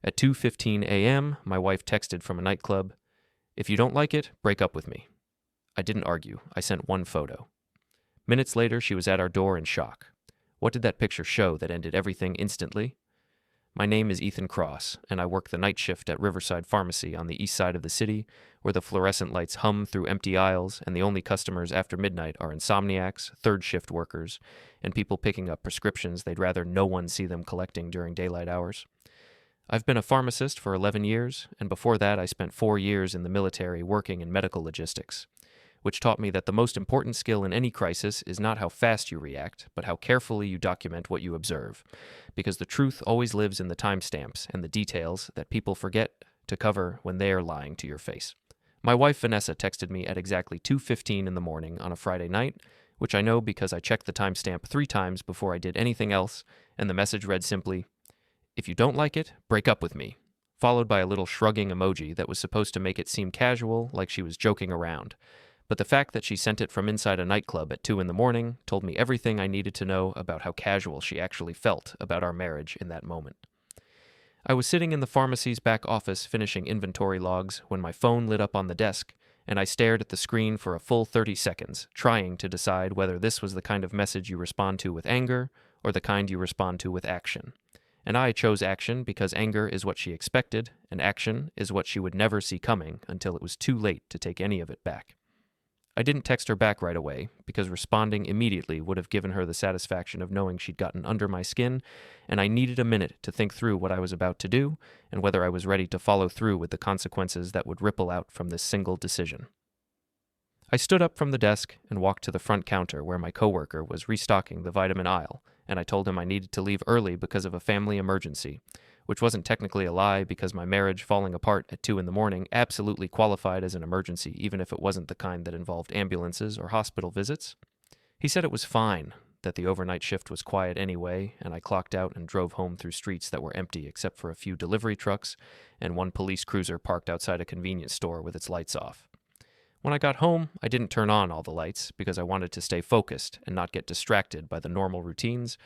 At 2:15 a.m., my wife texted from a nightclub, "If you don't like it, break up with me." I didn't argue. I sent one photo. Minutes later, she was at our door in shock. What did that picture show that ended everything instantly? My name is Ethan Cross, and I work the night shift at Riverside Pharmacy on the east side of the city, where the fluorescent lights hum through empty aisles, and the only customers after midnight are insomniacs, third shift workers, and people picking up prescriptions they'd rather no one see them collecting during daylight hours. I've been a pharmacist for 11 years, and before that I spent 4 years in the military working in medical logistics, which taught me that the most important skill in any crisis is not how fast you react, but how carefully you document what you observe, because the truth always lives in the timestamps and the details that people forget to cover when they are lying to your face. My wife Vanessa texted me at exactly 2:15 in the morning on a Friday night, which I know because I checked the timestamp 3 times before I did anything else, and the message read simply, "If you don't like it, break up with me," followed by a little shrugging emoji that was supposed to make it seem casual, like she was joking around. But the fact that she sent it from inside a nightclub at 2 in the morning told me everything I needed to know about how casual she actually felt about our marriage in that moment. I was sitting in the pharmacy's back office finishing inventory logs when my phone lit up on the desk, and I stared at the screen for a full 30 seconds, trying to decide whether this was the kind of message you respond to with anger or the kind you respond to with action. And I chose action because anger is what she expected, and action is what she would never see coming until it was too late to take any of it back. I didn't text her back right away, because responding immediately would have given her the satisfaction of knowing she'd gotten under my skin, and I needed a minute to think through what I was about to do, and whether I was ready to follow through with the consequences that would ripple out from this single decision. I stood up from the desk and walked to the front counter where my coworker was restocking the vitamin aisle, and I told him I needed to leave early because of a family emergency, which wasn't technically a lie because my marriage falling apart at 2 in the morning absolutely qualified as an emergency, even if it wasn't the kind that involved ambulances or hospital visits. He said it was fine, that the overnight shift was quiet anyway, and I clocked out and drove home through streets that were empty except for a few delivery trucks and one police cruiser parked outside a convenience store with its lights off. When I got home, I didn't turn on all the lights because I wanted to stay focused and not get distracted by the normal routines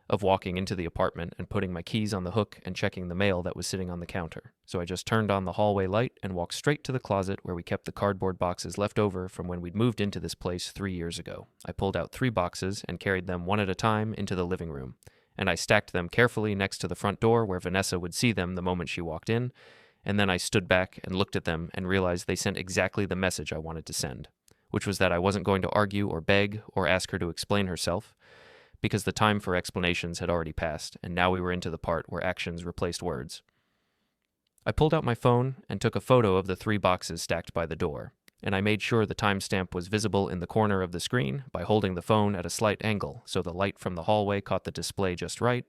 of walking into the apartment and putting my keys on the hook and checking the mail that was sitting on the counter. So I just turned on the hallway light and walked straight to the closet where we kept the cardboard boxes left over from when we'd moved into this place 3 years ago. I pulled out 3 boxes and carried them one at a time into the living room, and I stacked them carefully next to the front door where Vanessa would see them the moment she walked in, and then I stood back and looked at them and realized they sent exactly the message I wanted to send, which was that I wasn't going to argue or beg or ask her to explain herself, because the time for explanations had already passed, and now we were into the part where actions replaced words. I pulled out my phone and took a photo of the 3 boxes stacked by the door, and I made sure the timestamp was visible in the corner of the screen by holding the phone at a slight angle so the light from the hallway caught the display just right,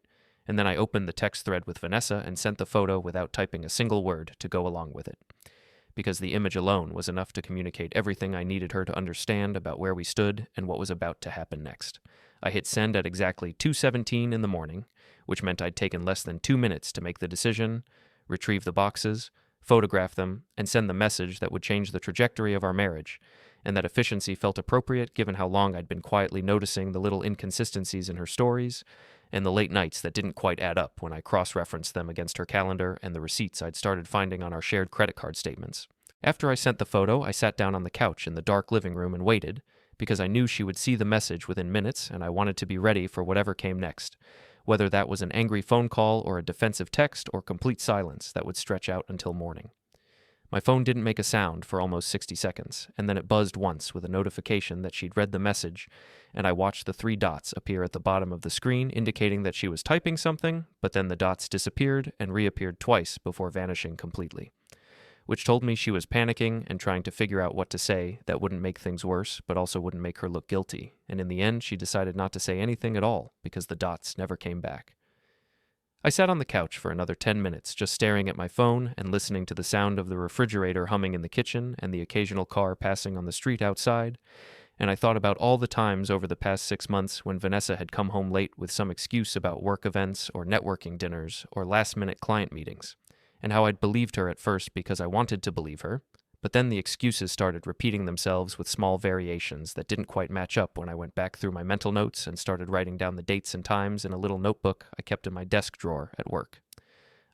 and then I opened the text thread with Vanessa and sent the photo without typing a single word to go along with it, because the image alone was enough to communicate everything I needed her to understand about where we stood and what was about to happen next. I hit send at exactly 2:17 in the morning, which meant I'd taken less than 2 minutes to make the decision, retrieve the boxes, photograph them, and send the message that would change the trajectory of our marriage, and that efficiency felt appropriate given how long I'd been quietly noticing the little inconsistencies in her stories, and the late nights that didn't quite add up when I cross-referenced them against her calendar and the receipts I'd started finding on our shared credit card statements. After I sent the photo, I sat down on the couch in the dark living room and waited, because I knew she would see the message within minutes, and I wanted to be ready for whatever came next, whether that was an angry phone call or a defensive text or complete silence that would stretch out until morning. My phone didn't make a sound for almost 60 seconds, and then it buzzed once with a notification that she'd read the message, and I watched the 3 dots appear at the bottom of the screen indicating that she was typing something, but then the dots disappeared and reappeared twice before vanishing completely, which told me she was panicking and trying to figure out what to say that wouldn't make things worse, but also wouldn't make her look guilty, and in the end she decided not to say anything at all because the dots never came back. I sat on the couch for another 10 minutes just staring at my phone and listening to the sound of the refrigerator humming in the kitchen and the occasional car passing on the street outside, and I thought about all the times over the past 6 months when Vanessa had come home late with some excuse about work events or networking dinners or last-minute client meetings, and how I'd believed her at first because I wanted to believe her, but then the excuses started repeating themselves with small variations that didn't quite match up when I went back through my mental notes and started writing down the dates and times in a little notebook I kept in my desk drawer at work.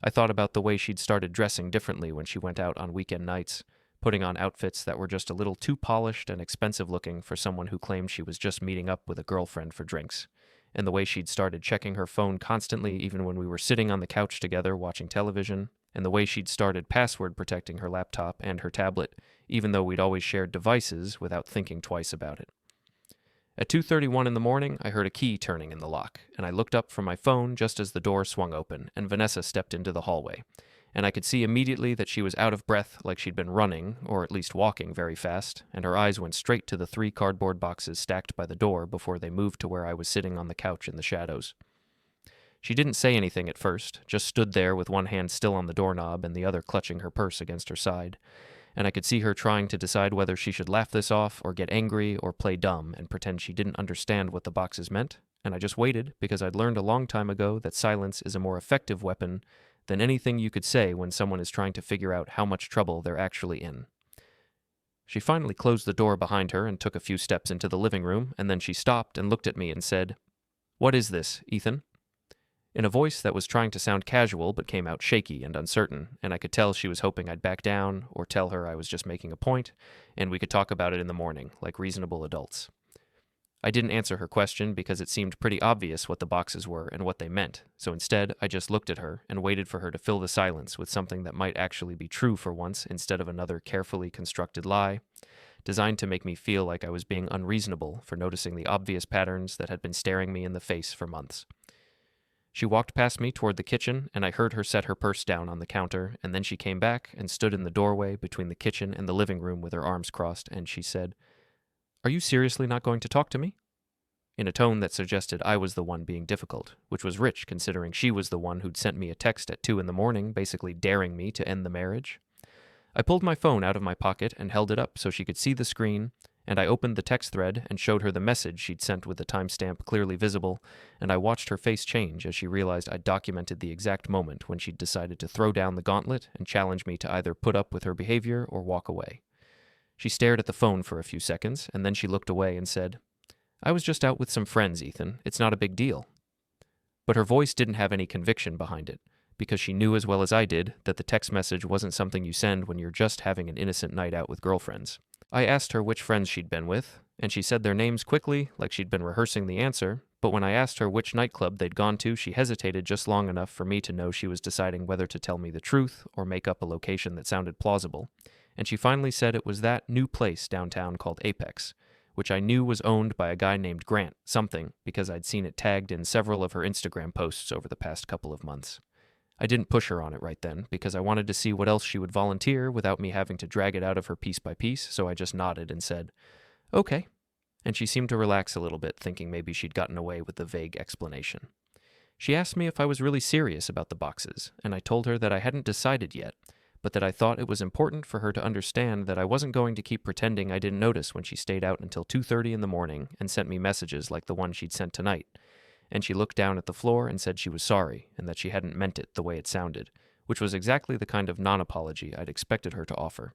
I thought about the way she'd started dressing differently when she went out on weekend nights, putting on outfits that were just a little too polished and expensive looking for someone who claimed she was just meeting up with a girlfriend for drinks, and the way she'd started checking her phone constantly even when we were sitting on the couch together watching television, and the way she'd started password protecting her laptop and her tablet, even though we'd always shared devices without thinking twice about it. At 2:31 in the morning, I heard a key turning in the lock, and I looked up from my phone just as the door swung open and Vanessa stepped into the hallway, and I could see immediately that she was out of breath like she'd been running, or at least walking very fast, and her eyes went straight to the 3 cardboard boxes stacked by the door before they moved to where I was sitting on the couch in the shadows. She didn't say anything at first, just stood there with one hand still on the doorknob and the other clutching her purse against her side, and I could see her trying to decide whether she should laugh this off or get angry or play dumb and pretend she didn't understand what the boxes meant, and I just waited because I'd learned a long time ago that silence is a more effective weapon than anything you could say when someone is trying to figure out how much trouble they're actually in. She finally closed the door behind her and took a few steps into the living room, and then she stopped and looked at me and said, "What is this, Ethan?" In a voice that was trying to sound casual but came out shaky and uncertain, and I could tell she was hoping I'd back down or tell her I was just making a point, and we could talk about it in the morning, like reasonable adults. I didn't answer her question because it seemed pretty obvious what the boxes were and what they meant, so instead I just looked at her and waited for her to fill the silence with something that might actually be true for once instead of another carefully constructed lie, designed to make me feel like I was being unreasonable for noticing the obvious patterns that had been staring me in the face for months. She walked past me toward the kitchen, and I heard her set her purse down on the counter, and then she came back and stood in the doorway between the kitchen and the living room with her arms crossed, and she said, "Are you seriously not going to talk to me?" In a tone that suggested I was the one being difficult, which was rich considering she was the one who'd sent me a text at 2 in the morning, basically daring me to end the marriage. I pulled my phone out of my pocket and held it up so she could see the screen, and I opened the text thread and showed her the message she'd sent with the timestamp clearly visible, and I watched her face change as she realized I'd documented the exact moment when she'd decided to throw down the gauntlet and challenge me to either put up with her behavior or walk away. She stared at the phone for a few seconds, and then she looked away and said, "I was just out with some friends, Ethan. It's not a big deal." But her voice didn't have any conviction behind it, because she knew as well as I did that the text message wasn't something you send when you're just having an innocent night out with girlfriends. I asked her which friends she'd been with, and she said their names quickly, like she'd been rehearsing the answer, but when I asked her which nightclub they'd gone to, she hesitated just long enough for me to know she was deciding whether to tell me the truth or make up a location that sounded plausible, and she finally said it was that new place downtown called Apex, which I knew was owned by a guy named Grant something because I'd seen it tagged in several of her Instagram posts over the past couple of months. I didn't push her on it right then, because I wanted to see what else she would volunteer without me having to drag it out of her piece by piece, so I just nodded and said, "Okay." And she seemed to relax a little bit, thinking maybe she'd gotten away with the vague explanation. She asked me if I was really serious about the boxes, and I told her that I hadn't decided yet, but that I thought it was important for her to understand that I wasn't going to keep pretending I didn't notice when she stayed out until 2:30 in the morning and sent me messages like the one she'd sent tonight. And she looked down at the floor and said she was sorry and that she hadn't meant it the way it sounded, which was exactly the kind of non-apology I'd expected her to offer.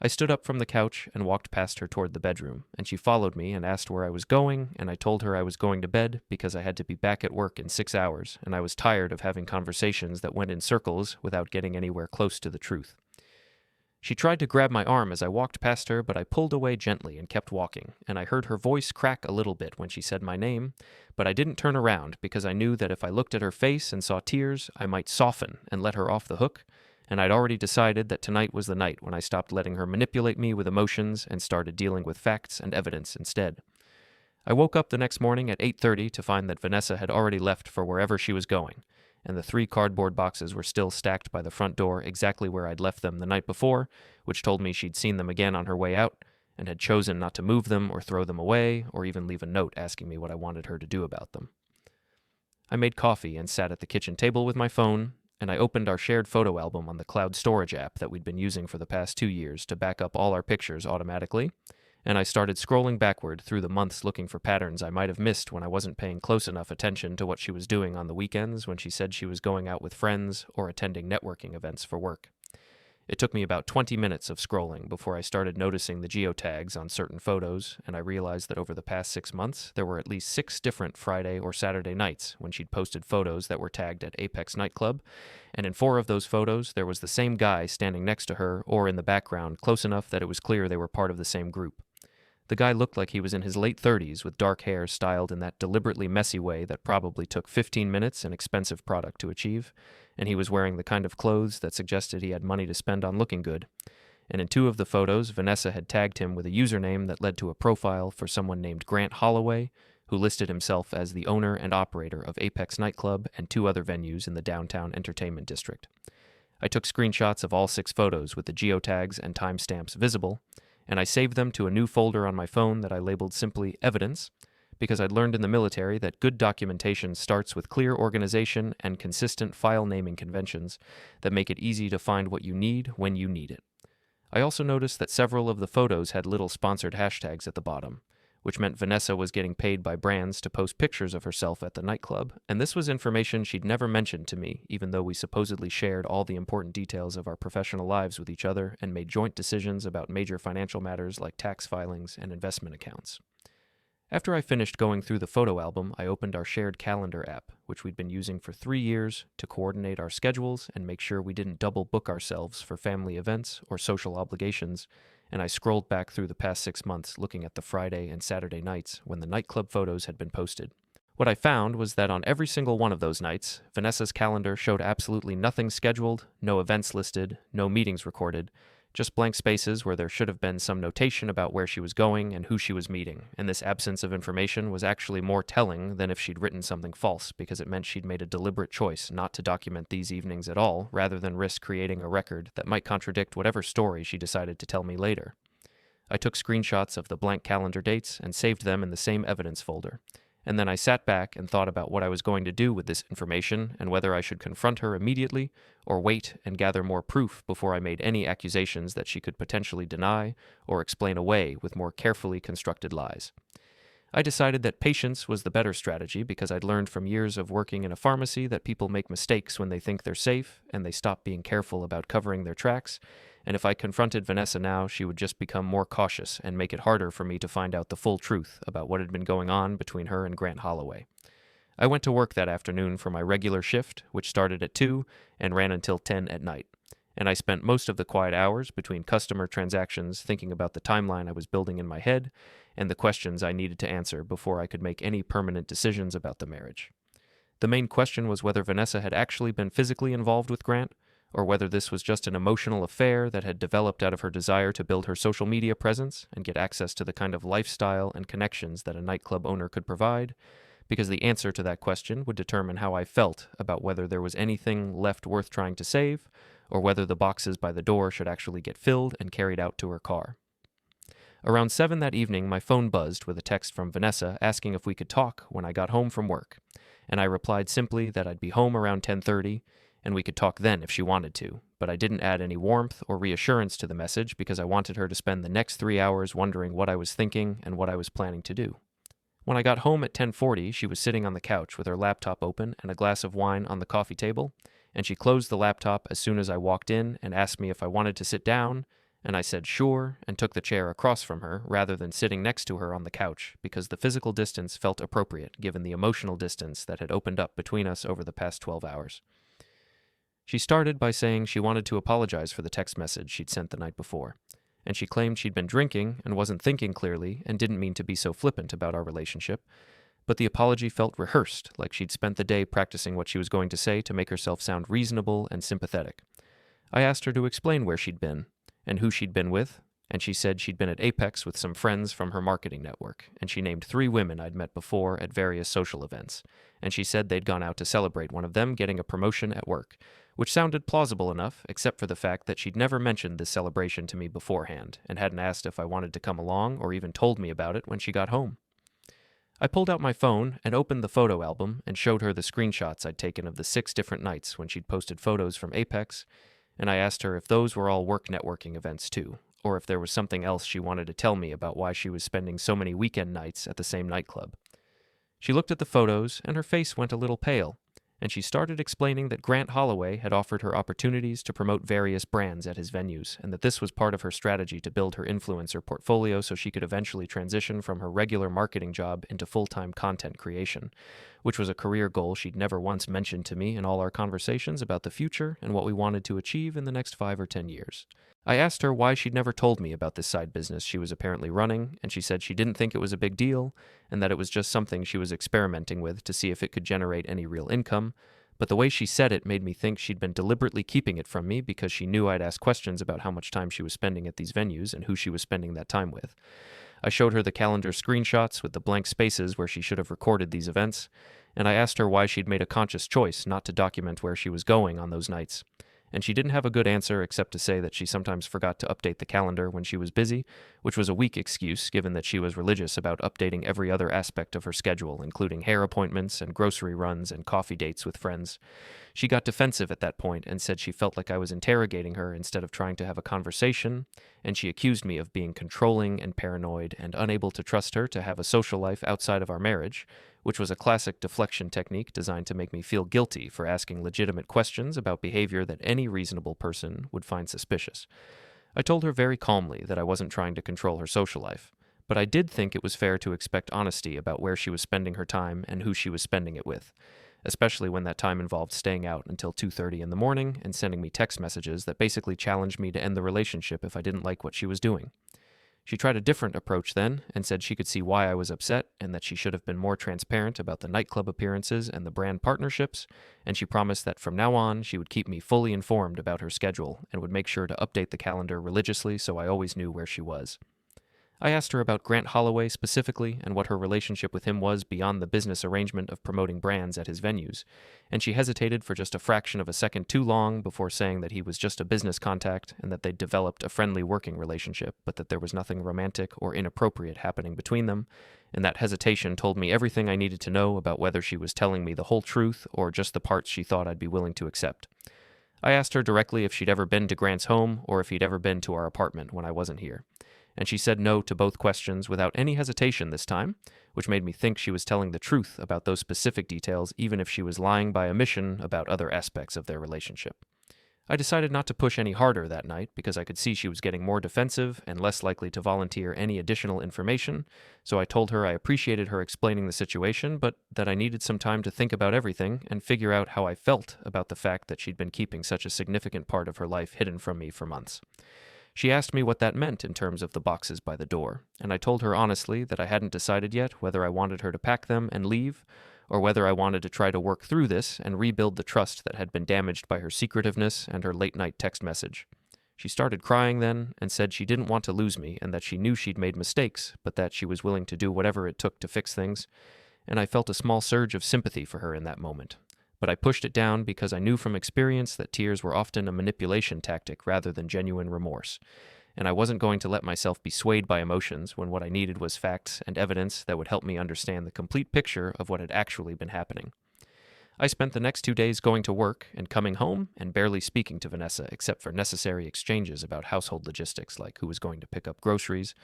I stood up from the couch and walked past her toward the bedroom, and she followed me and asked where I was going, and I told her I was going to bed because I had to be back at work in 6 hours, and I was tired of having conversations that went in circles without getting anywhere close to the truth. She tried to grab my arm as I walked past her, but I pulled away gently and kept walking, and I heard her voice crack a little bit when she said my name, but I didn't turn around because I knew that if I looked at her face and saw tears, I might soften and let her off the hook, and I'd already decided that tonight was the night when I stopped letting her manipulate me with emotions and started dealing with facts and evidence instead. I woke up the next morning at 8:30 to find that Vanessa had already left for wherever she was going, and the 3 cardboard boxes were still stacked by the front door exactly where I'd left them the night before, which told me she'd seen them again on her way out, and had chosen not to move them or throw them away, or even leave a note asking me what I wanted her to do about them. I made coffee and sat at the kitchen table with my phone, and I opened our shared photo album on the cloud storage app that we'd been using for the past 2 years to back up all our pictures automatically, and I started scrolling backward through the months looking for patterns I might have missed when I wasn't paying close enough attention to what she was doing on the weekends when she said she was going out with friends or attending networking events for work. It took me about 20 minutes of scrolling before I started noticing the geotags on certain photos, and I realized that over the past 6 months, there were at least 6 different Friday or Saturday nights when she'd posted photos that were tagged at Apex Nightclub, and in 4 of those photos, there was the same guy standing next to her or in the background close enough that it was clear they were part of the same group. The guy looked like he was in his late 30s with dark hair styled in that deliberately messy way that probably took 15 minutes and expensive product to achieve, and he was wearing the kind of clothes that suggested he had money to spend on looking good. And in 2 of the photos, Vanessa had tagged him with a username that led to a profile for someone named Grant Holloway, who listed himself as the owner and operator of Apex Nightclub and 2 other venues in the downtown entertainment district. I took screenshots of all 6 photos with the geotags and timestamps visible, and I saved them to a new folder on my phone that I labeled simply Evidence, because I'd learned in the military that good documentation starts with clear organization and consistent file naming conventions that make it easy to find what you need when you need it. I also noticed that several of the photos had little sponsored hashtags at the bottom, which meant Vanessa was getting paid by brands to post pictures of herself at the nightclub, and this was information she'd never mentioned to me, even though we supposedly shared all the important details of our professional lives with each other and made joint decisions about major financial matters like tax filings and investment accounts. After I finished going through the photo album, I opened our shared calendar app, which we'd been using for 3 years to coordinate our schedules and make sure we didn't double book ourselves for family events or social obligations, and I scrolled back through the past 6 months looking at the Friday and Saturday nights when the nightclub photos had been posted. What I found was that on every single one of those nights, Vanessa's calendar showed absolutely nothing scheduled, no events listed, no meetings recorded, just blank spaces where there should have been some notation about where she was going and who she was meeting, and this absence of information was actually more telling than if she'd written something false, because it meant she'd made a deliberate choice not to document these evenings at all, rather than risk creating a record that might contradict whatever story she decided to tell me later. I took screenshots of the blank calendar dates and saved them in the same evidence folder. And then I sat back and thought about what I was going to do with this information and whether I should confront her immediately or wait and gather more proof before I made any accusations that she could potentially deny or explain away with more carefully constructed lies. I decided that patience was the better strategy because I'd learned from years of working in a pharmacy that people make mistakes when they think they're safe and they stop being careful about covering their tracks, and if I confronted Vanessa now, she would just become more cautious and make it harder for me to find out the full truth about what had been going on between her and Grant Holloway. I went to work that afternoon for my regular shift, which started at 2 and ran until 10 at night, and I spent most of the quiet hours between customer transactions thinking about the timeline I was building in my head and the questions I needed to answer before I could make any permanent decisions about the marriage. The main question was whether Vanessa had actually been physically involved with Grant, or whether this was just an emotional affair that had developed out of her desire to build her social media presence and get access to the kind of lifestyle and connections that a nightclub owner could provide, because the answer to that question would determine how I felt about whether there was anything left worth trying to save, or whether the boxes by the door should actually get filled and carried out to her car. Around 7 that evening, my phone buzzed with a text from Vanessa asking if we could talk when I got home from work, and I replied simply that I'd be home around 10:30, and we could talk then if she wanted to, but I didn't add any warmth or reassurance to the message because I wanted her to spend the next 3 hours wondering what I was thinking and what I was planning to do. When I got home at 10:40, she was sitting on the couch with her laptop open and a glass of wine on the coffee table, and she closed the laptop as soon as I walked in and asked me if I wanted to sit down, and I said sure and took the chair across from her rather than sitting next to her on the couch because the physical distance felt appropriate given the emotional distance that had opened up between us over the past 12 hours. She started by saying she wanted to apologize for the text message she'd sent the night before, and she claimed she'd been drinking and wasn't thinking clearly and didn't mean to be so flippant about our relationship, but the apology felt rehearsed, like she'd spent the day practicing what she was going to say to make herself sound reasonable and sympathetic. I asked her to explain where she'd been and who she'd been with, and she said she'd been at Apex with some friends from her marketing network, and she named 3 women I'd met before at various social events, and she said they'd gone out to celebrate one of them getting a promotion at work, which sounded plausible enough, except for the fact that she'd never mentioned this celebration to me beforehand, and hadn't asked if I wanted to come along or even told me about it when she got home. I pulled out my phone and opened the photo album and showed her the screenshots I'd taken of the 6 different nights when she'd posted photos from Apex, and I asked her if those were all work networking events too, or if there was something else she wanted to tell me about why she was spending so many weekend nights at the same nightclub. She looked at the photos, and her face went a little pale, and she started explaining that Grant Holloway had offered her opportunities to promote various brands at his venues, and that this was part of her strategy to build her influencer portfolio so she could eventually transition from her regular marketing job into full-time content creation, which was a career goal she'd never once mentioned to me in all our conversations about the future and what we wanted to achieve in the next 5 or 10 years. I asked her why she'd never told me about this side business she was apparently running, and she said she didn't think it was a big deal, and that it was just something she was experimenting with to see if it could generate any real income, but the way she said it made me think she'd been deliberately keeping it from me because she knew I'd ask questions about how much time she was spending at these venues and who she was spending that time with. I showed her the calendar screenshots with the blank spaces where she should have recorded these events, and I asked her why she'd made a conscious choice not to document where she was going on those nights. And she didn't have a good answer except to say that she sometimes forgot to update the calendar when she was busy, which was a weak excuse given that she was religious about updating every other aspect of her schedule, including hair appointments and grocery runs and coffee dates with friends. She got defensive at that point and said she felt like I was interrogating her instead of trying to have a conversation, and she accused me of being controlling and paranoid and unable to trust her to have a social life outside of our marriage, which was a classic deflection technique designed to make me feel guilty for asking legitimate questions about behavior that any reasonable person would find suspicious. I told her very calmly that I wasn't trying to control her social life, but I did think it was fair to expect honesty about where she was spending her time and who she was spending it with, especially when that time involved staying out until 2:30 in the morning and sending me text messages that basically challenged me to end the relationship if I didn't like what she was doing. She tried a different approach then and said she could see why I was upset and that she should have been more transparent about the nightclub appearances and the brand partnerships, and she promised that from now on she would keep me fully informed about her schedule and would make sure to update the calendar religiously so I always knew where she was. I asked her about Grant Holloway specifically and what her relationship with him was beyond the business arrangement of promoting brands at his venues, and she hesitated for just a fraction of a second too long before saying that he was just a business contact and that they'd developed a friendly working relationship, but that there was nothing romantic or inappropriate happening between them, and that hesitation told me everything I needed to know about whether she was telling me the whole truth or just the parts she thought I'd be willing to accept. I asked her directly if she'd ever been to Grant's home or if he'd ever been to our apartment when I wasn't here, and she said no to both questions without any hesitation this time, which made me think she was telling the truth about those specific details even if she was lying by omission about other aspects of their relationship. I decided not to push any harder that night because I could see she was getting more defensive and less likely to volunteer any additional information, so I told her I appreciated her explaining the situation, but that I needed some time to think about everything and figure out how I felt about the fact that she'd been keeping such a significant part of her life hidden from me for months. She asked me what that meant in terms of the boxes by the door, and I told her honestly that I hadn't decided yet whether I wanted her to pack them and leave, or whether I wanted to try to work through this and rebuild the trust that had been damaged by her secretiveness and her late-night text message. She started crying then and said she didn't want to lose me and that she knew she'd made mistakes, but that she was willing to do whatever it took to fix things, and I felt a small surge of sympathy for her in that moment. But I pushed it down because I knew from experience that tears were often a manipulation tactic rather than genuine remorse, and I wasn't going to let myself be swayed by emotions when what I needed was facts and evidence that would help me understand the complete picture of what had actually been happening. I spent the next 2 days going to work and coming home and barely speaking to Vanessa except for necessary exchanges about household logistics like who was going to pick up groceries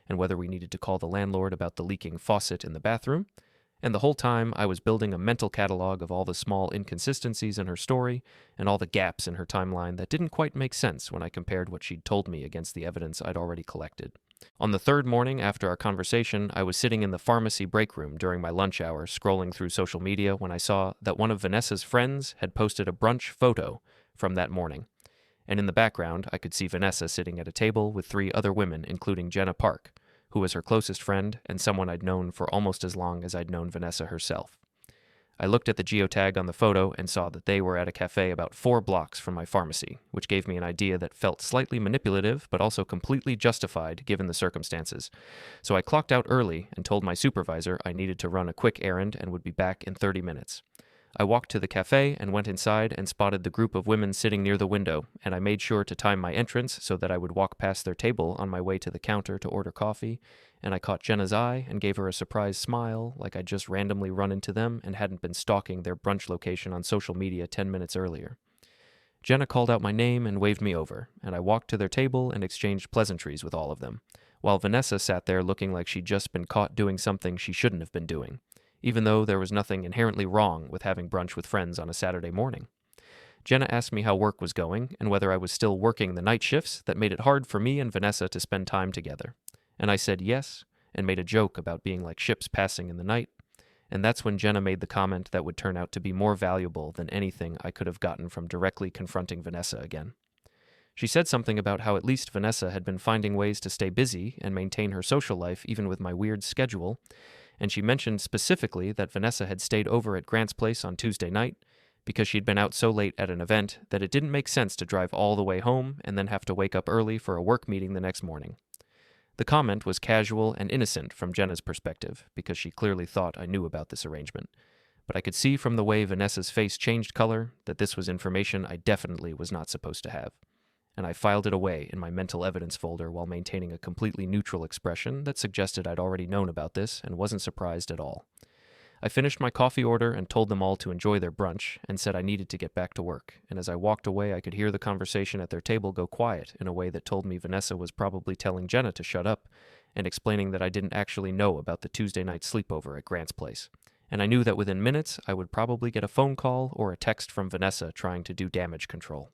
and whether we needed to call the landlord about the leaking faucet in the bathroom. And the whole time, I was building a mental catalog of all the small inconsistencies in her story and all the gaps in her timeline that didn't quite make sense when I compared what she'd told me against the evidence I'd already collected. On the third morning after our conversation, I was sitting in the pharmacy break room during my lunch hour scrolling through social media when I saw that one of Vanessa's friends had posted a brunch photo from that morning. And in the background, I could see Vanessa sitting at a table with 3 other women, including Jenna Park, who was her closest friend and someone I'd known for almost as long as I'd known Vanessa herself. I looked at the geotag on the photo and saw that they were at a cafe about 4 blocks from my pharmacy, which gave me an idea that felt slightly manipulative but also completely justified given the circumstances. So I clocked out early and told my supervisor I needed to run a quick errand and would be back in 30 minutes. I walked to the cafe and went inside and spotted the group of women sitting near the window, and I made sure to time my entrance so that I would walk past their table on my way to the counter to order coffee, and I caught Jenna's eye and gave her a surprised smile like I'd just randomly run into them and hadn't been stalking their brunch location on social media 10 minutes earlier. Jenna called out my name and waved me over, and I walked to their table and exchanged pleasantries with all of them, while Vanessa sat there looking like she'd just been caught doing something she shouldn't have been doing. even though there was nothing inherently wrong with having brunch with friends on a Saturday morning. Jenna asked me how work was going and whether I was still working the night shifts that made it hard for me and Vanessa to spend time together. And I said yes, and made a joke about being like ships passing in the night. And that's when Jenna made the comment that would turn out to be more valuable than anything I could have gotten from directly confronting Vanessa again. She said something about how at least Vanessa had been finding ways to stay busy and maintain her social life even with my weird schedule, and she mentioned specifically that Vanessa had stayed over at Grant's place on Tuesday night because she'd been out so late at an event that it didn't make sense to drive all the way home and then have to wake up early for a work meeting the next morning. The comment was casual and innocent from Jenna's perspective, because she clearly thought I knew about this arrangement. But I could see from the way Vanessa's face changed color that this was information I definitely was not supposed to have. And I filed it away in my mental evidence folder while maintaining a completely neutral expression that suggested I'd already known about this and wasn't surprised at all. I finished my coffee order and told them all to enjoy their brunch and said I needed to get back to work, and as I walked away I could hear the conversation at their table go quiet in a way that told me Vanessa was probably telling Jenna to shut up and explaining that I didn't actually know about the Tuesday night sleepover at Grant's place. And I knew that within minutes I would probably get a phone call or a text from Vanessa trying to do damage control.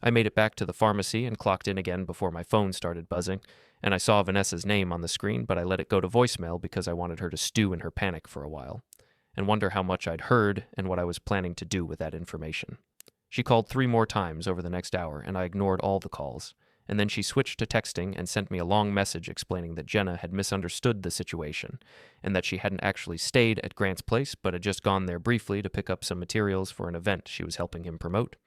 I made it back to the pharmacy and clocked in again before my phone started buzzing, and I saw Vanessa's name on the screen, but I let it go to voicemail because I wanted her to stew in her panic for a while, and wonder how much I'd heard and what I was planning to do with that information. She called 3 more times over the next hour, and I ignored all the calls, and then she switched to texting and sent me a long message explaining that Jenna had misunderstood the situation, and that she hadn't actually stayed at Grant's place, but had just gone there briefly to pick up some materials for an event she was helping him promote,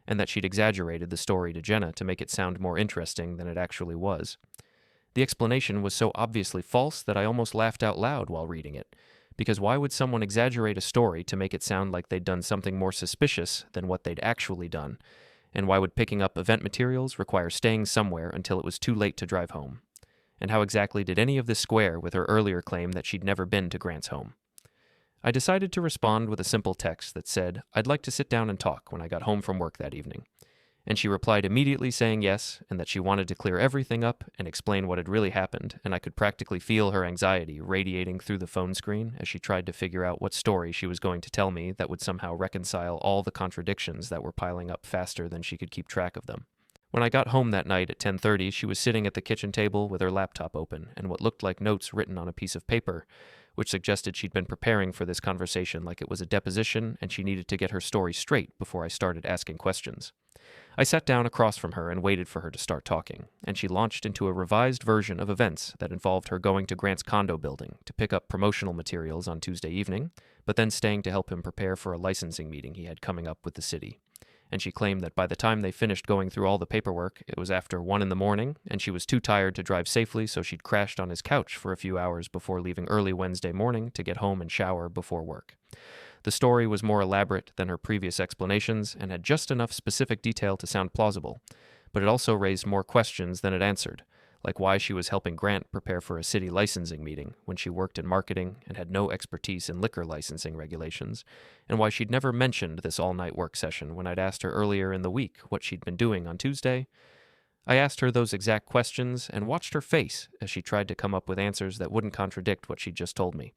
and that she'd exaggerated the story to Jenna to make it sound more interesting than it actually was. The explanation was so obviously false that I almost laughed out loud while reading it, because why would someone exaggerate a story to make it sound like they'd done something more suspicious than what they'd actually done? And why would picking up event materials require staying somewhere until it was too late to drive home? And how exactly did any of this square with her earlier claim that she'd never been to Grant's home? I decided to respond with a simple text that said I'd like to sit down and talk when I got home from work that evening. And she replied immediately saying yes, and that she wanted to clear everything up and explain what had really happened, and I could practically feel her anxiety radiating through the phone screen as she tried to figure out what story she was going to tell me that would somehow reconcile all the contradictions that were piling up faster than she could keep track of them. When I got home that night at 10:30, she was sitting at the kitchen table with her laptop open and what looked like notes written on a piece of paper, which suggested she'd been preparing for this conversation like it was a deposition and she needed to get her story straight before I started asking questions. I sat down across from her and waited for her to start talking, and she launched into a revised version of events that involved her going to Grant's condo building to pick up promotional materials on Tuesday evening, but then staying to help him prepare for a licensing meeting he had coming up with the city. And she claimed that by the time they finished going through all the paperwork, it was after 1 a.m, and she was too tired to drive safely, so she'd crashed on his couch for a few hours before leaving early Wednesday morning to get home and shower before work. The story was more elaborate than her previous explanations and had just enough specific detail to sound plausible, but it also raised more questions than it answered, like why she was helping Grant prepare for a city licensing meeting when she worked in marketing and had no expertise in liquor licensing regulations, and why she'd never mentioned this all-night work session when I'd asked her earlier in the week what she'd been doing on Tuesday. I asked her those exact questions and watched her face as she tried to come up with answers that wouldn't contradict what she'd just told me.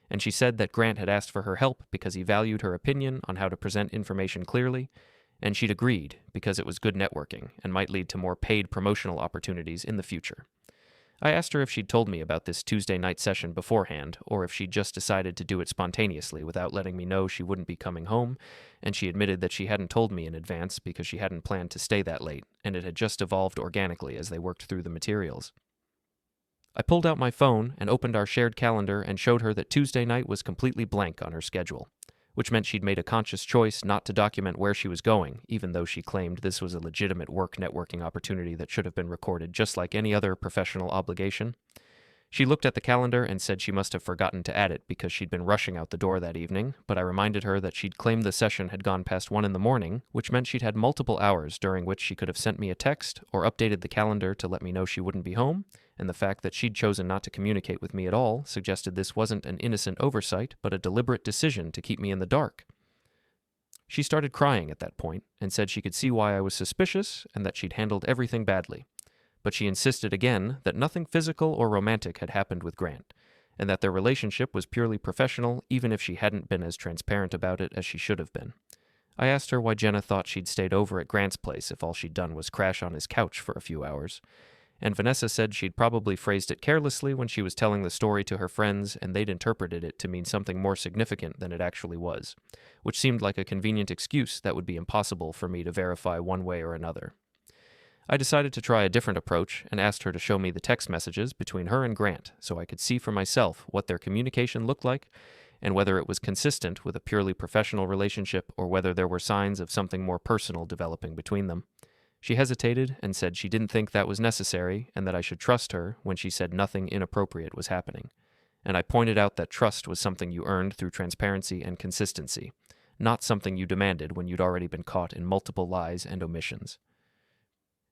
And she said that Grant had asked for her help because he valued her opinion on how to present information clearly, and she'd agreed because it was good networking and might lead to more paid promotional opportunities in the future. I asked her if she'd told me about this Tuesday night session beforehand, or if she'd just decided to do it spontaneously without letting me know she wouldn't be coming home, and she admitted that she hadn't told me in advance because she hadn't planned to stay that late, and it had just evolved organically as they worked through the materials. I pulled out my phone and opened our shared calendar and showed her that Tuesday night was completely blank on her schedule, which meant she'd made a conscious choice not to document where she was going, even though she claimed this was a legitimate work networking opportunity that should have been recorded just like any other professional obligation. She looked at the calendar and said she must have forgotten to add it because she'd been rushing out the door that evening, but I reminded her that she'd claimed the session had gone past 1 a.m, which meant she'd had multiple hours during which she could have sent me a text or updated the calendar to let me know she wouldn't be home, and the fact that she'd chosen not to communicate with me at all suggested this wasn't an innocent oversight, but a deliberate decision to keep me in the dark. She started crying at that point and said she could see why I was suspicious and that she'd handled everything badly. But she insisted again that nothing physical or romantic had happened with Grant, and that their relationship was purely professional, even if she hadn't been as transparent about it as she should have been. I asked her why Jenna thought she'd stayed over at Grant's place if all she'd done was crash on his couch for a few hours, and Vanessa said she'd probably phrased it carelessly when she was telling the story to her friends, and they'd interpreted it to mean something more significant than it actually was, which seemed like a convenient excuse that would be impossible for me to verify one way or another. I decided to try a different approach and asked her to show me the text messages between her and Grant so I could see for myself what their communication looked like and whether it was consistent with a purely professional relationship or whether there were signs of something more personal developing between them. She hesitated and said she didn't think that was necessary and that I should trust her when she said nothing inappropriate was happening. And I pointed out that trust was something you earned through transparency and consistency, not something you demanded when you'd already been caught in multiple lies and omissions.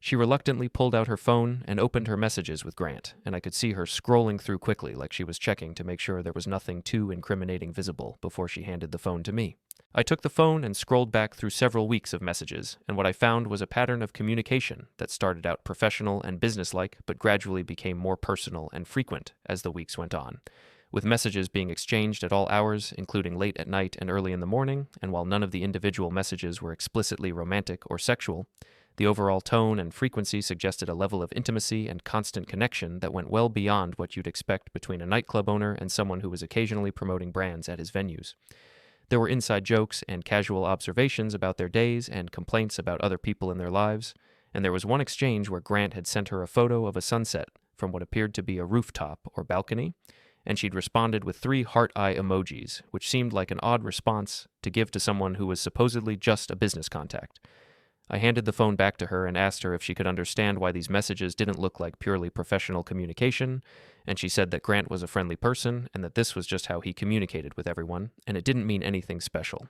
She reluctantly pulled out her phone and opened her messages with Grant, and I could see her scrolling through quickly like she was checking to make sure there was nothing too incriminating visible before she handed the phone to me. I took the phone and scrolled back through several weeks of messages, and what I found was a pattern of communication that started out professional and businesslike but gradually became more personal and frequent as the weeks went on, with messages being exchanged at all hours, including late at night and early in the morning, and while none of the individual messages were explicitly romantic or sexual, the overall tone and frequency suggested a level of intimacy and constant connection that went well beyond what you'd expect between a nightclub owner and someone who was occasionally promoting brands at his venues. There were inside jokes and casual observations about their days and complaints about other people in their lives, and there was one exchange where Grant had sent her a photo of a sunset from what appeared to be a rooftop or balcony, and she'd responded with 3 heart eye emojis, which seemed like an odd response to give to someone who was supposedly just a business contact. I handed the phone back to her and asked her if she could understand why these messages didn't look like purely professional communication, and she said that Grant was a friendly person and that this was just how he communicated with everyone, and it didn't mean anything special.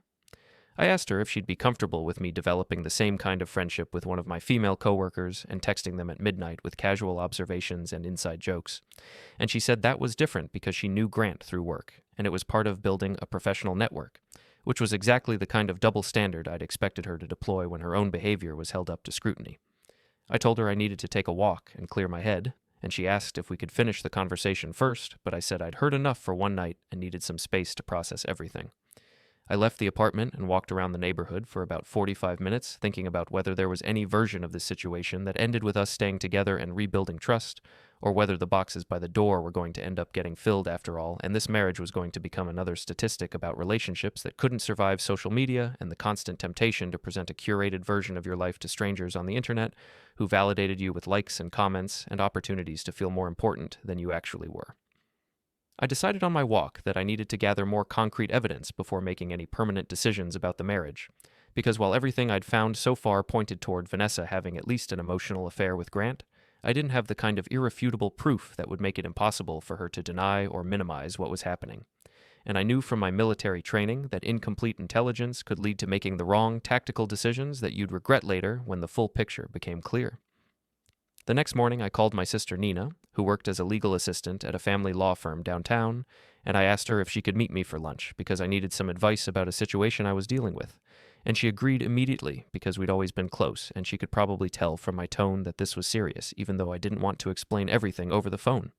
I asked her if she'd be comfortable with me developing the same kind of friendship with one of my female coworkers and texting them at midnight with casual observations and inside jokes, and she said that was different because she knew Grant through work, and it was part of building a professional network, which was exactly the kind of double standard I'd expected her to deploy when her own behavior was held up to scrutiny. I told her I needed to take a walk and clear my head, and she asked if we could finish the conversation first, but I said I'd heard enough for one night and needed some space to process everything. I left the apartment and walked around the neighborhood for about 45 minutes, thinking about whether there was any version of this situation that ended with us staying together and rebuilding trust, or whether the boxes by the door were going to end up getting filled after all, and this marriage was going to become another statistic about relationships that couldn't survive social media and the constant temptation to present a curated version of your life to strangers on the internet who validated you with likes and comments and opportunities to feel more important than you actually were. I decided on my walk that I needed to gather more concrete evidence before making any permanent decisions about the marriage, because while everything I'd found so far pointed toward Vanessa having at least an emotional affair with Grant, I didn't have the kind of irrefutable proof that would make it impossible for her to deny or minimize what was happening. And I knew from my military training that incomplete intelligence could lead to making the wrong tactical decisions that you'd regret later when the full picture became clear. The next morning, I called my sister Nina, who worked as a legal assistant at a family law firm downtown, and I asked her if she could meet me for lunch because I needed some advice about a situation I was dealing with. And she agreed immediately because we'd always been close, and she could probably tell from my tone that this was serious, even though I didn't want to explain everything over the phone.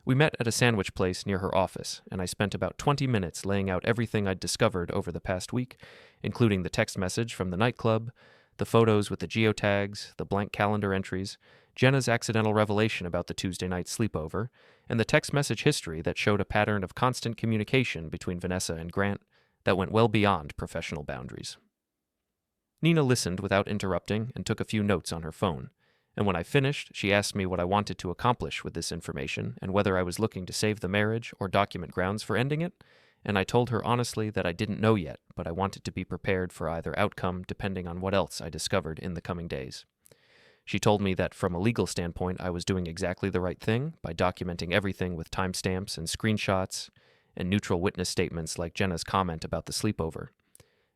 We met at a sandwich place near her office, and I spent about 20 minutes laying out everything I'd discovered over the past week, including the text message from the nightclub, the photos with the geotags, the blank calendar entries, Jenna's accidental revelation about the Tuesday night sleepover, and the text message history that showed a pattern of constant communication between Vanessa and Grant that went well beyond professional boundaries. Nina listened without interrupting and took a few notes on her phone, and when I finished, she asked me what I wanted to accomplish with this information and whether I was looking to save the marriage or document grounds for ending it, and I told her honestly that I didn't know yet, but I wanted to be prepared for either outcome depending on what else I discovered in the coming days. She told me that from a legal standpoint I was doing exactly the right thing by documenting everything with timestamps and screenshots and neutral witness statements like Jenna's comment about the sleepover.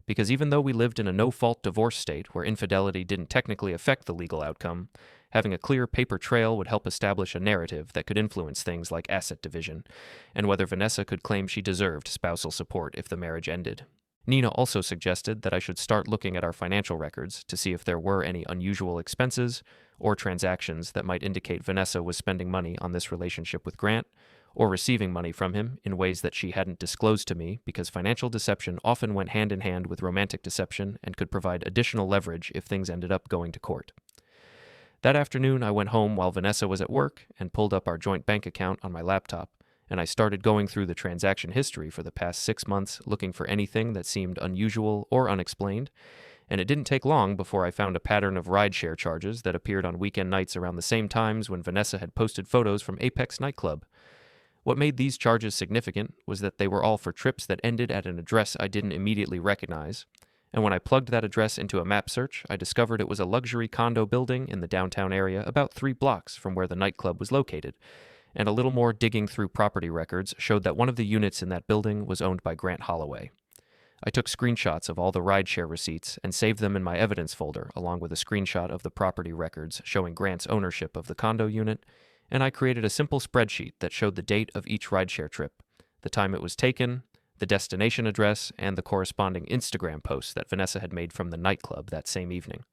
Because even though we lived in a no-fault divorce state where infidelity didn't technically affect the legal outcome, having a clear paper trail would help establish a narrative that could influence things like asset division, and whether Vanessa could claim she deserved spousal support if the marriage ended. Nina also suggested that I should start looking at our financial records to see if there were any unusual expenses or transactions that might indicate Vanessa was spending money on this relationship with Grant, or receiving money from him in ways that she hadn't disclosed to me because financial deception often went hand in hand with romantic deception and could provide additional leverage if things ended up going to court. That afternoon, I went home while Vanessa was at work and pulled up our joint bank account on my laptop, and I started going through the transaction history for the past 6 months looking for anything that seemed unusual or unexplained, and it didn't take long before I found a pattern of rideshare charges that appeared on weekend nights around the same times when Vanessa had posted photos from Apex Nightclub. What made these charges significant was that they were all for trips that ended at an address I didn't immediately recognize, and when I plugged that address into a map search, I discovered it was a luxury condo building in the downtown area about 3 blocks from where the nightclub was located, and a little more digging through property records showed that one of the units in that building was owned by Grant Holloway. I took screenshots of all the rideshare receipts and saved them in my evidence folder, along with a screenshot of the property records showing Grant's ownership of the condo unit, and I created a simple spreadsheet that showed the date of each rideshare trip, the time it was taken, the destination address, and the corresponding Instagram posts that Vanessa had made from the nightclub that same evening.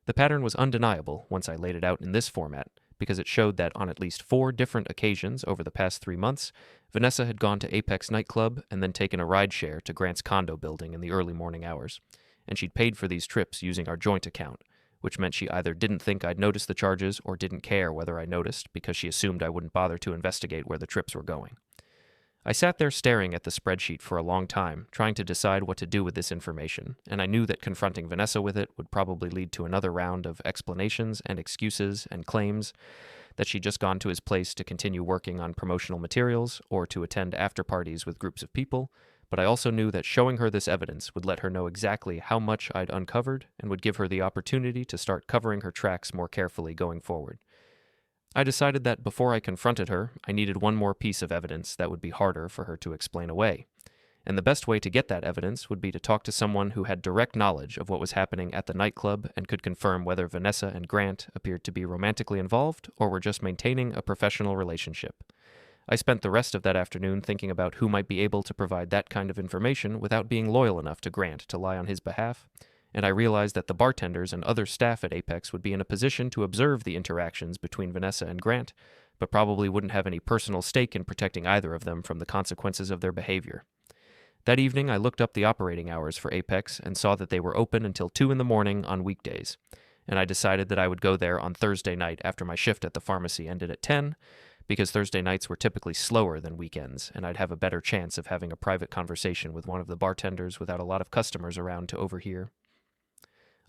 The pattern was undeniable once I laid it out in this format, because it showed that on at least 4 different occasions over the past 3 months, Vanessa had gone to Apex Nightclub and then taken a rideshare to Grant's condo building in the early morning hours, and she'd paid for these trips using our joint account, which meant she either didn't think I'd noticed the charges or didn't care whether I noticed because she assumed I wouldn't bother to investigate where the trips were going. I sat there staring at the spreadsheet for a long time, trying to decide what to do with this information, and I knew that confronting Vanessa with it would probably lead to another round of explanations and excuses and claims that she'd just gone to his place to continue working on promotional materials or to attend after-parties with groups of people, but I also knew that showing her this evidence would let her know exactly how much I'd uncovered and would give her the opportunity to start covering her tracks more carefully going forward. I decided that before I confronted her, I needed one more piece of evidence that would be harder for her to explain away. And the best way to get that evidence would be to talk to someone who had direct knowledge of what was happening at the nightclub and could confirm whether Vanessa and Grant appeared to be romantically involved or were just maintaining a professional relationship. I spent the rest of that afternoon thinking about who might be able to provide that kind of information without being loyal enough to Grant to lie on his behalf, and I realized that the bartenders and other staff at Apex would be in a position to observe the interactions between Vanessa and Grant, but probably wouldn't have any personal stake in protecting either of them from the consequences of their behavior. That evening, I looked up the operating hours for Apex and saw that they were open until 2 in the morning on weekdays, and I decided that I would go there on Thursday night after my shift at the pharmacy ended at 10, because Thursday nights were typically slower than weekends, and I'd have a better chance of having a private conversation with one of the bartenders without a lot of customers around to overhear.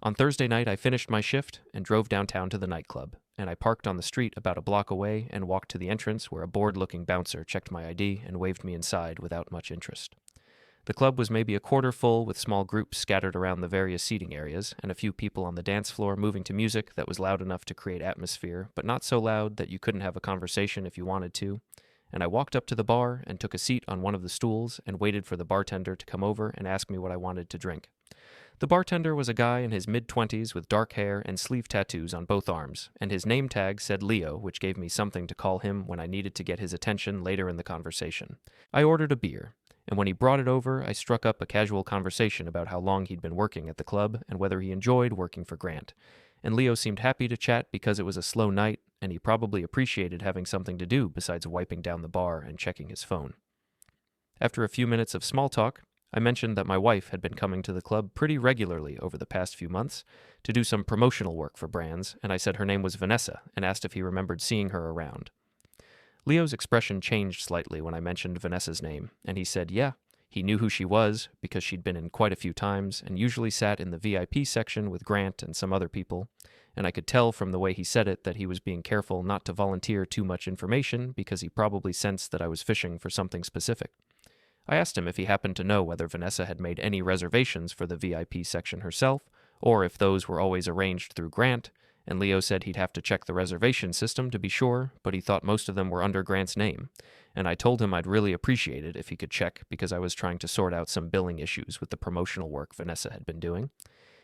On Thursday night, I finished my shift and drove downtown to the nightclub, and I parked on the street about a block away and walked to the entrance where a bored-looking bouncer checked my ID and waved me inside without much interest. The club was maybe a quarter full with small groups scattered around the various seating areas and a few people on the dance floor moving to music that was loud enough to create atmosphere, but not so loud that you couldn't have a conversation if you wanted to. And I walked up to the bar and took a seat on one of the stools and waited for the bartender to come over and ask me what I wanted to drink. The bartender was a guy in his mid-20s with dark hair and sleeve tattoos on both arms, and his name tag said Leo, which gave me something to call him when I needed to get his attention later in the conversation. I ordered a beer, and when he brought it over, I struck up a casual conversation about how long he'd been working at the club and whether he enjoyed working for Grant. And Leo seemed happy to chat because it was a slow night, and he probably appreciated having something to do besides wiping down the bar and checking his phone. After a few minutes of small talk, I mentioned that my wife had been coming to the club pretty regularly over the past few months to do some promotional work for brands, and I said her name was Vanessa and asked if he remembered seeing her around. Leo's expression changed slightly when I mentioned Vanessa's name, and he said yeah, he knew who she was because she'd been in quite a few times and usually sat in the VIP section with Grant and some other people, and I could tell from the way he said it that he was being careful not to volunteer too much information because he probably sensed that I was fishing for something specific. I asked him if he happened to know whether Vanessa had made any reservations for the VIP section herself, or if those were always arranged through Grant, and Leo said he'd have to check the reservation system to be sure, but he thought most of them were under Grant's name, and I told him I'd really appreciate it if he could check because I was trying to sort out some billing issues with the promotional work Vanessa had been doing.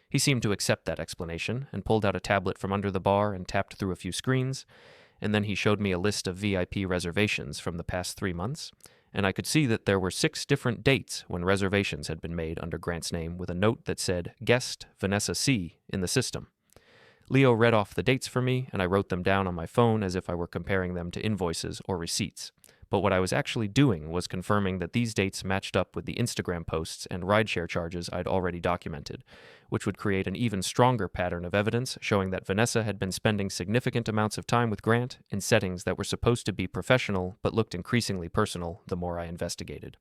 He seemed to accept that explanation and pulled out a tablet from under the bar and tapped through a few screens, and then he showed me a list of VIP reservations from the past 3 months, and I could see that there were 6 different dates when reservations had been made under Grant's name with a note that said, Guest Vanessa C. in the system. Leo read off the dates for me, and I wrote them down on my phone as if I were comparing them to invoices or receipts, But what I was actually doing was confirming that these dates matched up with the Instagram posts and rideshare charges I'd already documented, which would create an even stronger pattern of evidence showing that Vanessa had been spending significant amounts of time with Grant in settings that were supposed to be professional but looked increasingly personal the more I investigated.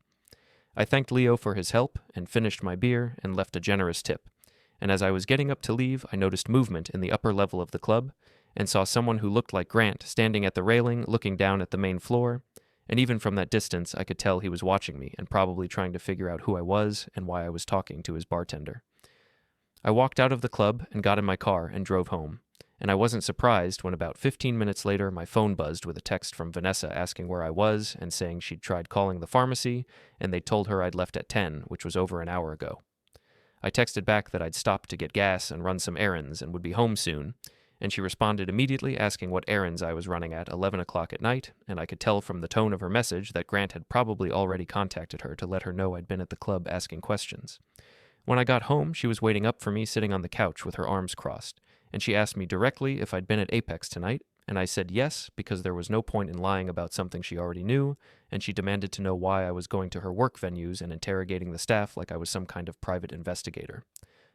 I thanked Leo for his help and finished my beer and left a generous tip. And as I was getting up to leave, I noticed movement in the upper level of the club and saw someone who looked like Grant standing at the railing looking down at the main floor. And even from that distance, I could tell he was watching me and probably trying to figure out who I was and why I was talking to his bartender. I walked out of the club and got in my car and drove home. And I wasn't surprised when about 15 minutes later my phone buzzed with a text from Vanessa asking where I was and saying she'd tried calling the pharmacy and they'd told her I'd left at 10, which was over an hour ago. I texted back that I'd stopped to get gas and run some errands and would be home soon, and she responded immediately asking what errands I was running at 11 o'clock at night, and I could tell from the tone of her message that Grant had probably already contacted her to let her know I'd been at the club asking questions. When I got home, she was waiting up for me sitting on the couch with her arms crossed, and she asked me directly if I'd been at Apex tonight, and I said yes because there was no point in lying about something she already knew, and she demanded to know why I was going to her work venues and interrogating the staff like I was some kind of private investigator.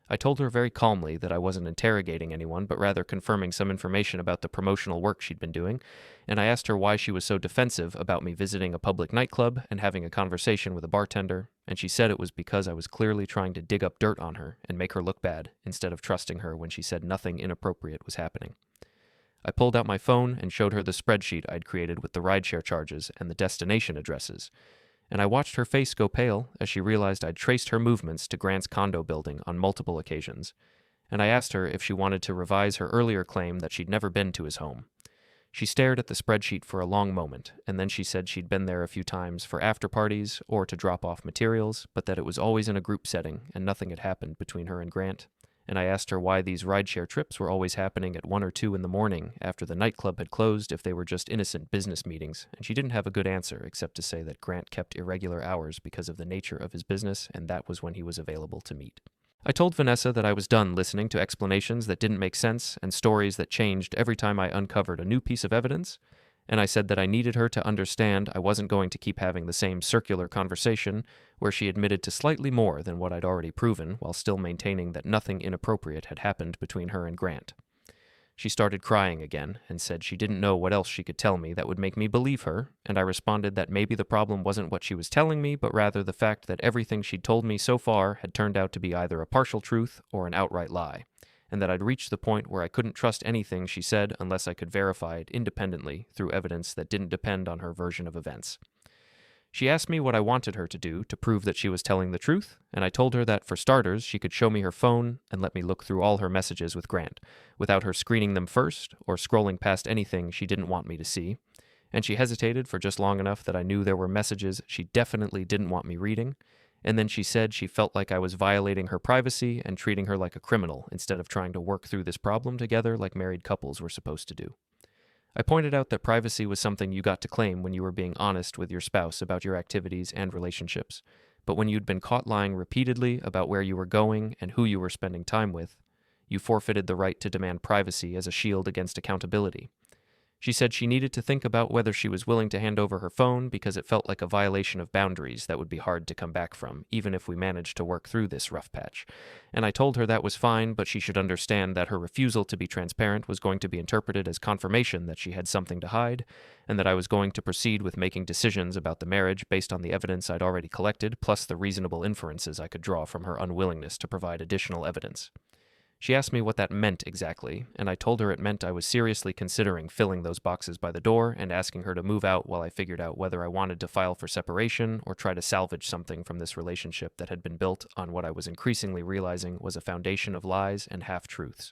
I told her very calmly that I wasn't interrogating anyone, but rather confirming some information about the promotional work she'd been doing, and I asked her why she was so defensive about me visiting a public nightclub and having a conversation with a bartender, and she said it was because I was clearly trying to dig up dirt on her and make her look bad, instead of trusting her when she said nothing inappropriate was happening. I pulled out my phone and showed her the spreadsheet I'd created with the rideshare charges and the destination addresses, and I watched her face go pale as she realized I'd traced her movements to Grant's condo building on multiple occasions, and I asked her if she wanted to revise her earlier claim that she'd never been to his home. She stared at the spreadsheet for a long moment, and then she said she'd been there a few times for after-parties or to drop off materials, but that it was always in a group setting and nothing had happened between her and Grant. And I asked her why these rideshare trips were always happening at 1 or 2 in the morning after the nightclub had closed if they were just innocent business meetings, and she didn't have a good answer except to say that Grant kept irregular hours because of the nature of his business, and that was when he was available to meet. I told Vanessa that I was done listening to explanations that didn't make sense and stories that changed every time I uncovered a new piece of evidence, and I said that I needed her to understand I wasn't going to keep having the same circular conversation where she admitted to slightly more than what I'd already proven while still maintaining that nothing inappropriate had happened between her and Grant. She started crying again and said she didn't know what else she could tell me that would make me believe her, and I responded that maybe the problem wasn't what she was telling me, but rather the fact that everything she'd told me so far had turned out to be either a partial truth or an outright lie, and that I'd reached the point where I couldn't trust anything she said unless I could verify it independently through evidence that didn't depend on her version of events. She asked me what I wanted her to do to prove that she was telling the truth, and I told her that, for starters, she could show me her phone and let me look through all her messages with Grant, without her screening them first or scrolling past anything she didn't want me to see, and she hesitated for just long enough that I knew there were messages she definitely didn't want me reading, and then she said she felt like I was violating her privacy and treating her like a criminal instead of trying to work through this problem together like married couples were supposed to do. I pointed out that privacy was something you got to claim when you were being honest with your spouse about your activities and relationships, but when you'd been caught lying repeatedly about where you were going and who you were spending time with, you forfeited the right to demand privacy as a shield against accountability. She said she needed to think about whether she was willing to hand over her phone because it felt like a violation of boundaries that would be hard to come back from, even if we managed to work through this rough patch. And I told her that was fine, but she should understand that her refusal to be transparent was going to be interpreted as confirmation that she had something to hide, and that I was going to proceed with making decisions about the marriage based on the evidence I'd already collected, plus the reasonable inferences I could draw from her unwillingness to provide additional evidence. She asked me what that meant exactly, and I told her it meant I was seriously considering filling those boxes by the door and asking her to move out while I figured out whether I wanted to file for separation or try to salvage something from this relationship that had been built on what I was increasingly realizing was a foundation of lies and half-truths.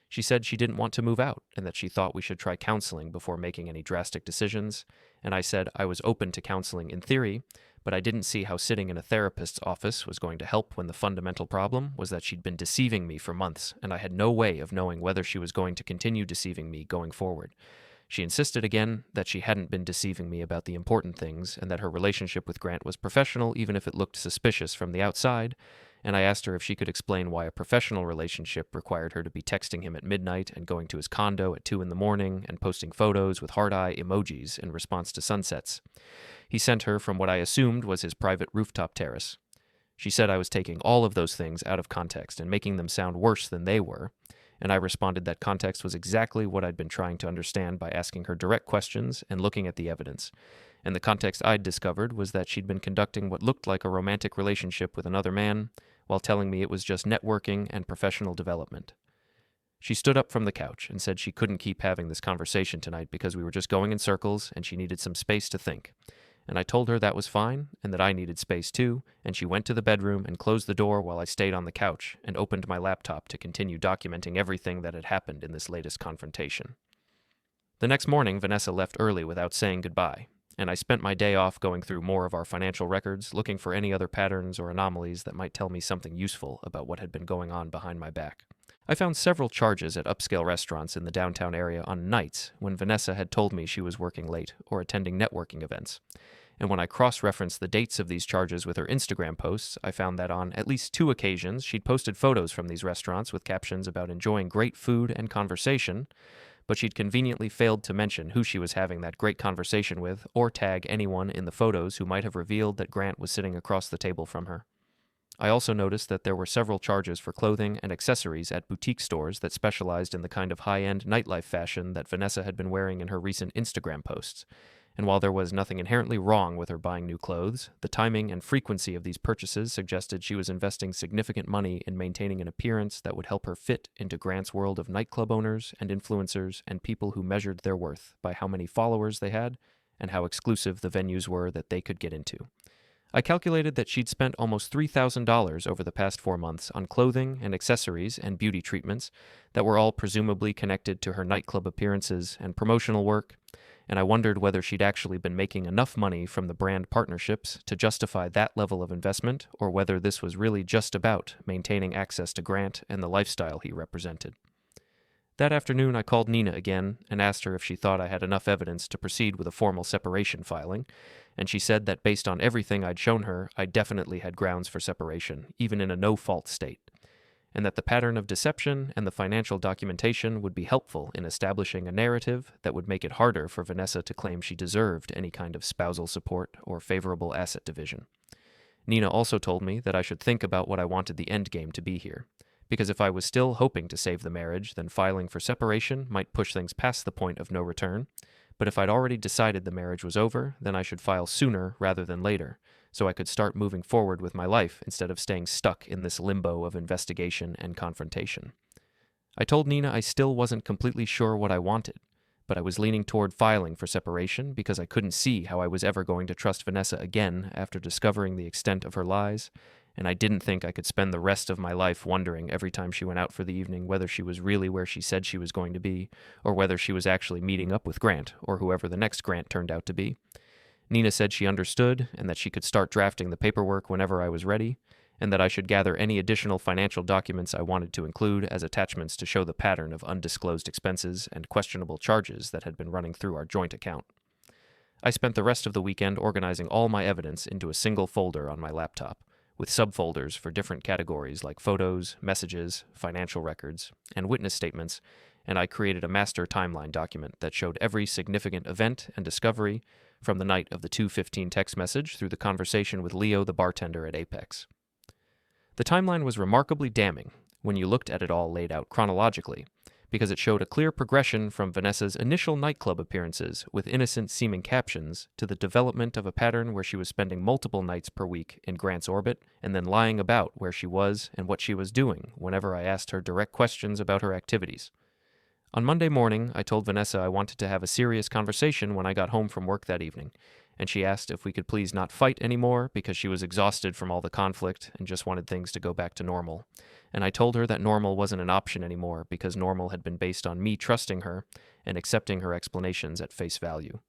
She said she didn't want to move out and that she thought we should try counseling before making any drastic decisions, and I said I was open to counseling in theory, but I didn't see how sitting in a therapist's office was going to help when the fundamental problem was that she'd been deceiving me for months, and I had no way of knowing whether she was going to continue deceiving me going forward. She insisted again that she hadn't been deceiving me about the important things, and that her relationship with Grant was professional even if it looked suspicious from the outside, and I asked her if she could explain why a professional relationship required her to be texting him at midnight and going to his condo at 2 in the morning and posting photos with heart eye emojis in response to sunsets. He sent her from what I assumed was his private rooftop terrace. She said I was taking all of those things out of context and making them sound worse than they were, and I responded that context was exactly what I'd been trying to understand by asking her direct questions and looking at the evidence. And the context I'd discovered was that she'd been conducting what looked like a romantic relationship with another man, while telling me it was just networking and professional development. She stood up from the couch and said she couldn't keep having this conversation tonight because we were just going in circles and she needed some space to think. And I told her that was fine and that I needed space too, and she went to the bedroom and closed the door while I stayed on the couch and opened my laptop to continue documenting everything that had happened in this latest confrontation. The next morning, Vanessa left early without saying goodbye, and I spent my day off going through more of our financial records, looking for any other patterns or anomalies that might tell me something useful about what had been going on behind my back. I found several charges at upscale restaurants in the downtown area on nights when Vanessa had told me she was working late or attending networking events. And when I cross-referenced the dates of these charges with her Instagram posts, I found that on at least 2 occasions she'd posted photos from these restaurants with captions about enjoying great food and conversation, but she'd conveniently failed to mention who she was having that great conversation with or tag anyone in the photos who might have revealed that Grant was sitting across the table from her. I also noticed that there were several charges for clothing and accessories at boutique stores that specialized in the kind of high-end nightlife fashion that Vanessa had been wearing in her recent Instagram posts. And while there was nothing inherently wrong with her buying new clothes, the timing and frequency of these purchases suggested she was investing significant money in maintaining an appearance that would help her fit into Grant's world of nightclub owners and influencers and people who measured their worth by how many followers they had and how exclusive the venues were that they could get into. I calculated that she'd spent almost $3,000 over the past 4 months on clothing and accessories and beauty treatments that were all presumably connected to her nightclub appearances and promotional work, and I wondered whether she'd actually been making enough money from the brand partnerships to justify that level of investment, or whether this was really just about maintaining access to Grant and the lifestyle he represented. That afternoon, I called Nina again and asked her if she thought I had enough evidence to proceed with a formal separation filing, and she said that based on everything I'd shown her, I definitely had grounds for separation, even in a no-fault state, and that the pattern of deception and the financial documentation would be helpful in establishing a narrative that would make it harder for Vanessa to claim she deserved any kind of spousal support or favorable asset division. Nina also told me that I should think about what I wanted the endgame to be here, because if I was still hoping to save the marriage, then filing for separation might push things past the point of no return, but if I'd already decided the marriage was over, then I should file sooner rather than later, so I could start moving forward with my life instead of staying stuck in this limbo of investigation and confrontation. I told Nina I still wasn't completely sure what I wanted, but I was leaning toward filing for separation because I couldn't see how I was ever going to trust Vanessa again after discovering the extent of her lies, and I didn't think I could spend the rest of my life wondering every time she went out for the evening whether she was really where she said she was going to be, or whether she was actually meeting up with Grant, or whoever the next Grant turned out to be. Nina said she understood, and that she could start drafting the paperwork whenever I was ready, and that I should gather any additional financial documents I wanted to include as attachments to show the pattern of undisclosed expenses and questionable charges that had been running through our joint account. I spent the rest of the weekend organizing all my evidence into a single folder on my laptop, with subfolders for different categories like photos, messages, financial records, and witness statements, and I created a master timeline document that showed every significant event and discovery from the night of the 2:15 text message through the conversation with Leo the bartender at Apex. The timeline was remarkably damning when you looked at it all laid out chronologically, because it showed a clear progression from Vanessa's initial nightclub appearances with innocent-seeming captions to the development of a pattern where she was spending multiple nights per week in Grant's orbit and then lying about where she was and what she was doing whenever I asked her direct questions about her activities. On Monday morning, I told Vanessa I wanted to have a serious conversation when I got home from work that evening, and she asked if we could please not fight anymore because she was exhausted from all the conflict and just wanted things to go back to normal. And I told her that normal wasn't an option anymore because normal had been based on me trusting her and accepting her explanations at face value.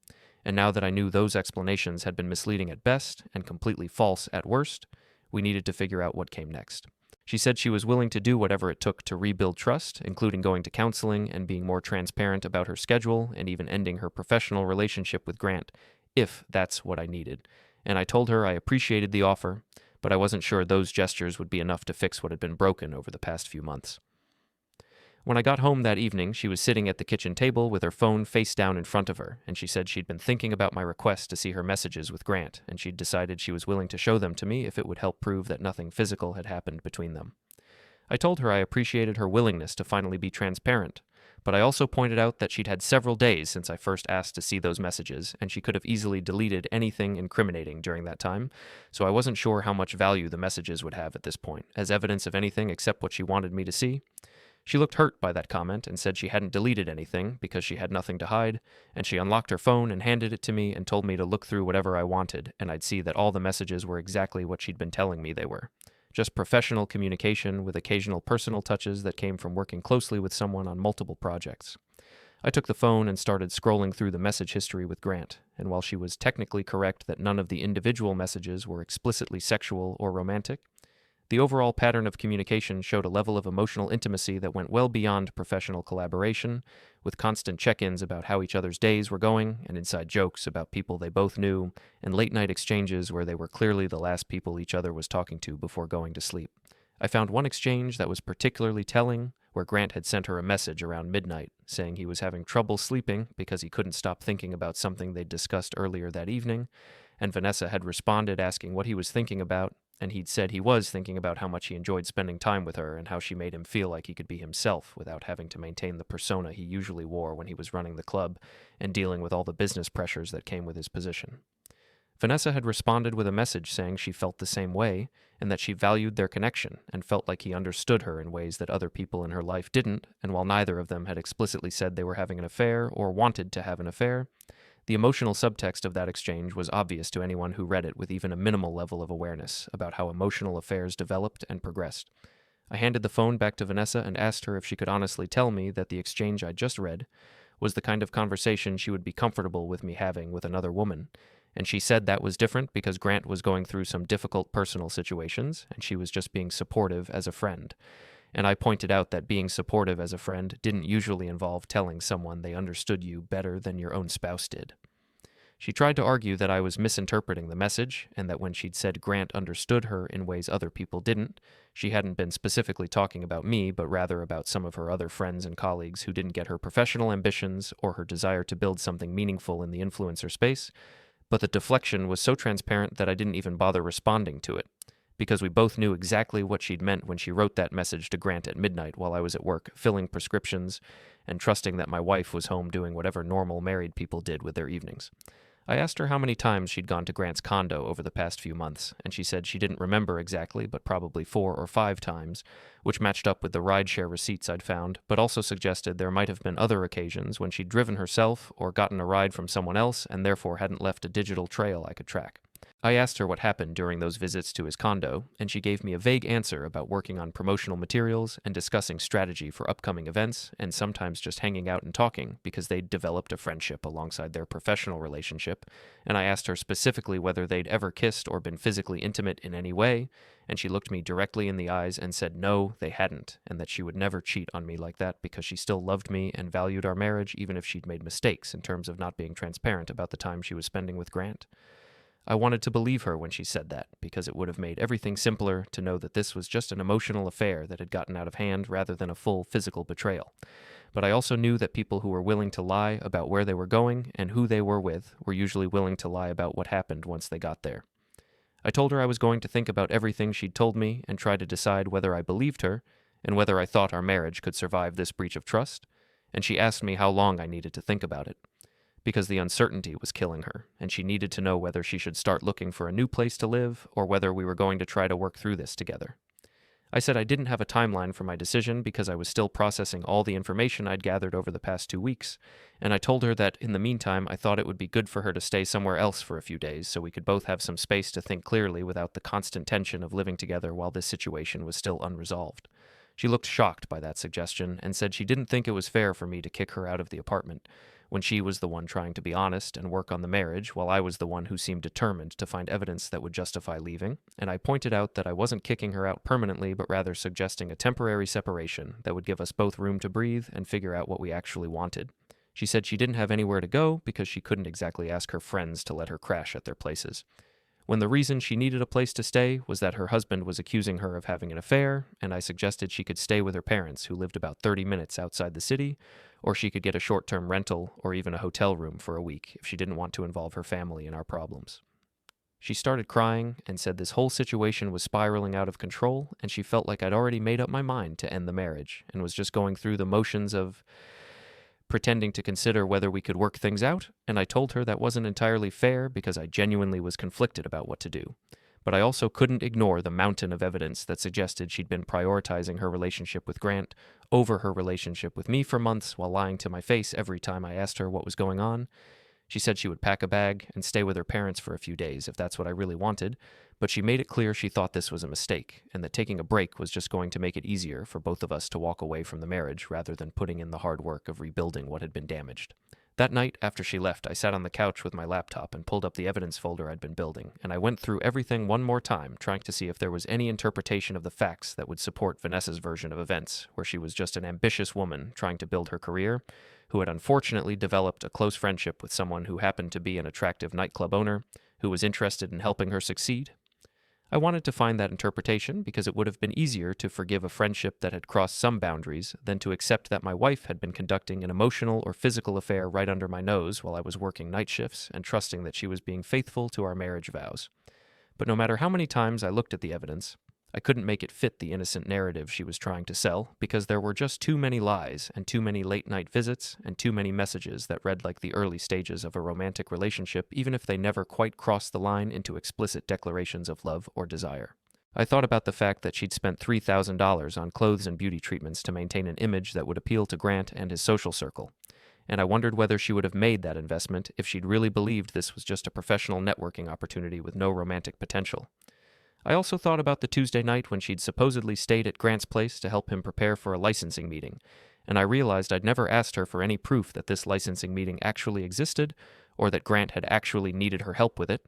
And now that I knew those explanations had been misleading at best and completely false at worst, we needed to figure out what came next. She said she was willing to do whatever it took to rebuild trust, including going to counseling and being more transparent about her schedule and even ending her professional relationship with Grant, if that's what I needed. And I told her I appreciated the offer, but I wasn't sure those gestures would be enough to fix what had been broken over the past few months. When I got home that evening, she was sitting at the kitchen table with her phone face down in front of her, and she said she'd been thinking about my request to see her messages with Grant, and she'd decided she was willing to show them to me if it would help prove that nothing physical had happened between them. I told her I appreciated her willingness to finally be transparent, but I also pointed out that she'd had several days since I first asked to see those messages, and she could have easily deleted anything incriminating during that time, so I wasn't sure how much value the messages would have at this point, as evidence of anything except what she wanted me to see. She looked hurt by that comment and said she hadn't deleted anything because she had nothing to hide, and she unlocked her phone and handed it to me and told me to look through whatever I wanted, and I'd see that all the messages were exactly what she'd been telling me they were. Just professional communication with occasional personal touches that came from working closely with someone on multiple projects. I took the phone and started scrolling through the message history with Grant, and while she was technically correct that none of the individual messages were explicitly sexual or romantic, the overall pattern of communication showed a level of emotional intimacy that went well beyond professional collaboration, with constant check-ins about how each other's days were going, and inside jokes about people they both knew, and late-night exchanges where they were clearly the last people each other was talking to before going to sleep. I found one exchange that was particularly telling, where Grant had sent her a message around midnight, saying he was having trouble sleeping because he couldn't stop thinking about something they'd discussed earlier that evening, and Vanessa had responded asking what he was thinking about, and he'd said he was thinking about how much he enjoyed spending time with her and how she made him feel like he could be himself without having to maintain the persona he usually wore when he was running the club and dealing with all the business pressures that came with his position. Vanessa had responded with a message saying she felt the same way and that she valued their connection and felt like he understood her in ways that other people in her life didn't, and while neither of them had explicitly said they were having an affair or wanted to have an affair, the emotional subtext of that exchange was obvious to anyone who read it with even a minimal level of awareness about how emotional affairs developed and progressed. I handed the phone back to Vanessa and asked her if she could honestly tell me that the exchange I just read was the kind of conversation she would be comfortable with me having with another woman, and she said that was different because Grant was going through some difficult personal situations, and she was just being supportive as a friend. And I pointed out that being supportive as a friend didn't usually involve telling someone they understood you better than your own spouse did. She tried to argue that I was misinterpreting the message, and that when she'd said Grant understood her in ways other people didn't, she hadn't been specifically talking about me, but rather about some of her other friends and colleagues who didn't get her professional ambitions or her desire to build something meaningful in the influencer space, but the deflection was so transparent that I didn't even bother responding to it, because we both knew exactly what she'd meant when she wrote that message to Grant at midnight while I was at work, filling prescriptions and trusting that my wife was home doing whatever normal married people did with their evenings. I asked her how many times she'd gone to Grant's condo over the past few months, and she said she didn't remember exactly, but probably 4 or 5 times, which matched up with the rideshare receipts I'd found, but also suggested there might have been other occasions when she'd driven herself or gotten a ride from someone else and therefore hadn't left a digital trail I could track. I asked her what happened during those visits to his condo, and she gave me a vague answer about working on promotional materials and discussing strategy for upcoming events, and sometimes just hanging out and talking because they'd developed a friendship alongside their professional relationship, and I asked her specifically whether they'd ever kissed or been physically intimate in any way, and she looked me directly in the eyes and said no, they hadn't, and that she would never cheat on me like that because she still loved me and valued our marriage even if she'd made mistakes in terms of not being transparent about the time she was spending with Grant. I wanted to believe her when she said that, because it would have made everything simpler to know that this was just an emotional affair that had gotten out of hand rather than a full physical betrayal. But I also knew that people who were willing to lie about where they were going and who they were with were usually willing to lie about what happened once they got there. I told her I was going to think about everything she'd told me and try to decide whether I believed her and whether I thought our marriage could survive this breach of trust, and she asked me how long I needed to think about it, because the uncertainty was killing her, and she needed to know whether she should start looking for a new place to live or whether we were going to try to work through this together. I said I didn't have a timeline for my decision because I was still processing all the information I'd gathered over the past 2 weeks, and I told her that in the meantime I thought it would be good for her to stay somewhere else for a few days so we could both have some space to think clearly without the constant tension of living together while this situation was still unresolved. She looked shocked by that suggestion and said she didn't think it was fair for me to kick her out of the apartment, when she was the one trying to be honest and work on the marriage, while I was the one who seemed determined to find evidence that would justify leaving, and I pointed out that I wasn't kicking her out permanently but rather suggesting a temporary separation that would give us both room to breathe and figure out what we actually wanted. She said she didn't have anywhere to go because she couldn't exactly ask her friends to let her crash at their places. when the reason she needed a place to stay was that her husband was accusing her of having an affair, and I suggested she could stay with her parents, who lived about 30 minutes outside the city, or she could get a short-term rental or even a hotel room for a week if she didn't want to involve her family in our problems. She started crying and said this whole situation was spiraling out of control, and she felt like I'd already made up my mind to end the marriage and was just going through the motions of pretending to consider whether we could work things out, and I told her that wasn't entirely fair because I genuinely was conflicted about what to do. But I also couldn't ignore the mountain of evidence that suggested she'd been prioritizing her relationship with Grant over her relationship with me for months while lying to my face every time I asked her what was going on. She said she would pack a bag and stay with her parents for a few days if that's what I really wanted, but she made it clear she thought this was a mistake, and that taking a break was just going to make it easier for both of us to walk away from the marriage rather than putting in the hard work of rebuilding what had been damaged. That night, after she left, I sat on the couch with my laptop and pulled up the evidence folder I'd been building, and I went through everything one more time, trying to see if there was any interpretation of the facts that would support Vanessa's version of events, where she was just an ambitious woman trying to build her career, who had unfortunately developed a close friendship with someone who happened to be an attractive nightclub owner, who was interested in helping her succeed. I wanted to find that interpretation because it would have been easier to forgive a friendship that had crossed some boundaries than to accept that my wife had been conducting an emotional or physical affair right under my nose while I was working night shifts and trusting that she was being faithful to our marriage vows. But no matter how many times I looked at the evidence, I couldn't make it fit the innocent narrative she was trying to sell because there were just too many lies and too many late-night visits and too many messages that read like the early stages of a romantic relationship even if they never quite crossed the line into explicit declarations of love or desire. I thought about the fact that she'd spent $3,000 on clothes and beauty treatments to maintain an image that would appeal to Grant and his social circle, and I wondered whether she would have made that investment if she'd really believed this was just a professional networking opportunity with no romantic potential. I also thought about the Tuesday night when she'd supposedly stayed at Grant's place to help him prepare for a licensing meeting, and I realized I'd never asked her for any proof that this licensing meeting actually existed or that Grant had actually needed her help with it,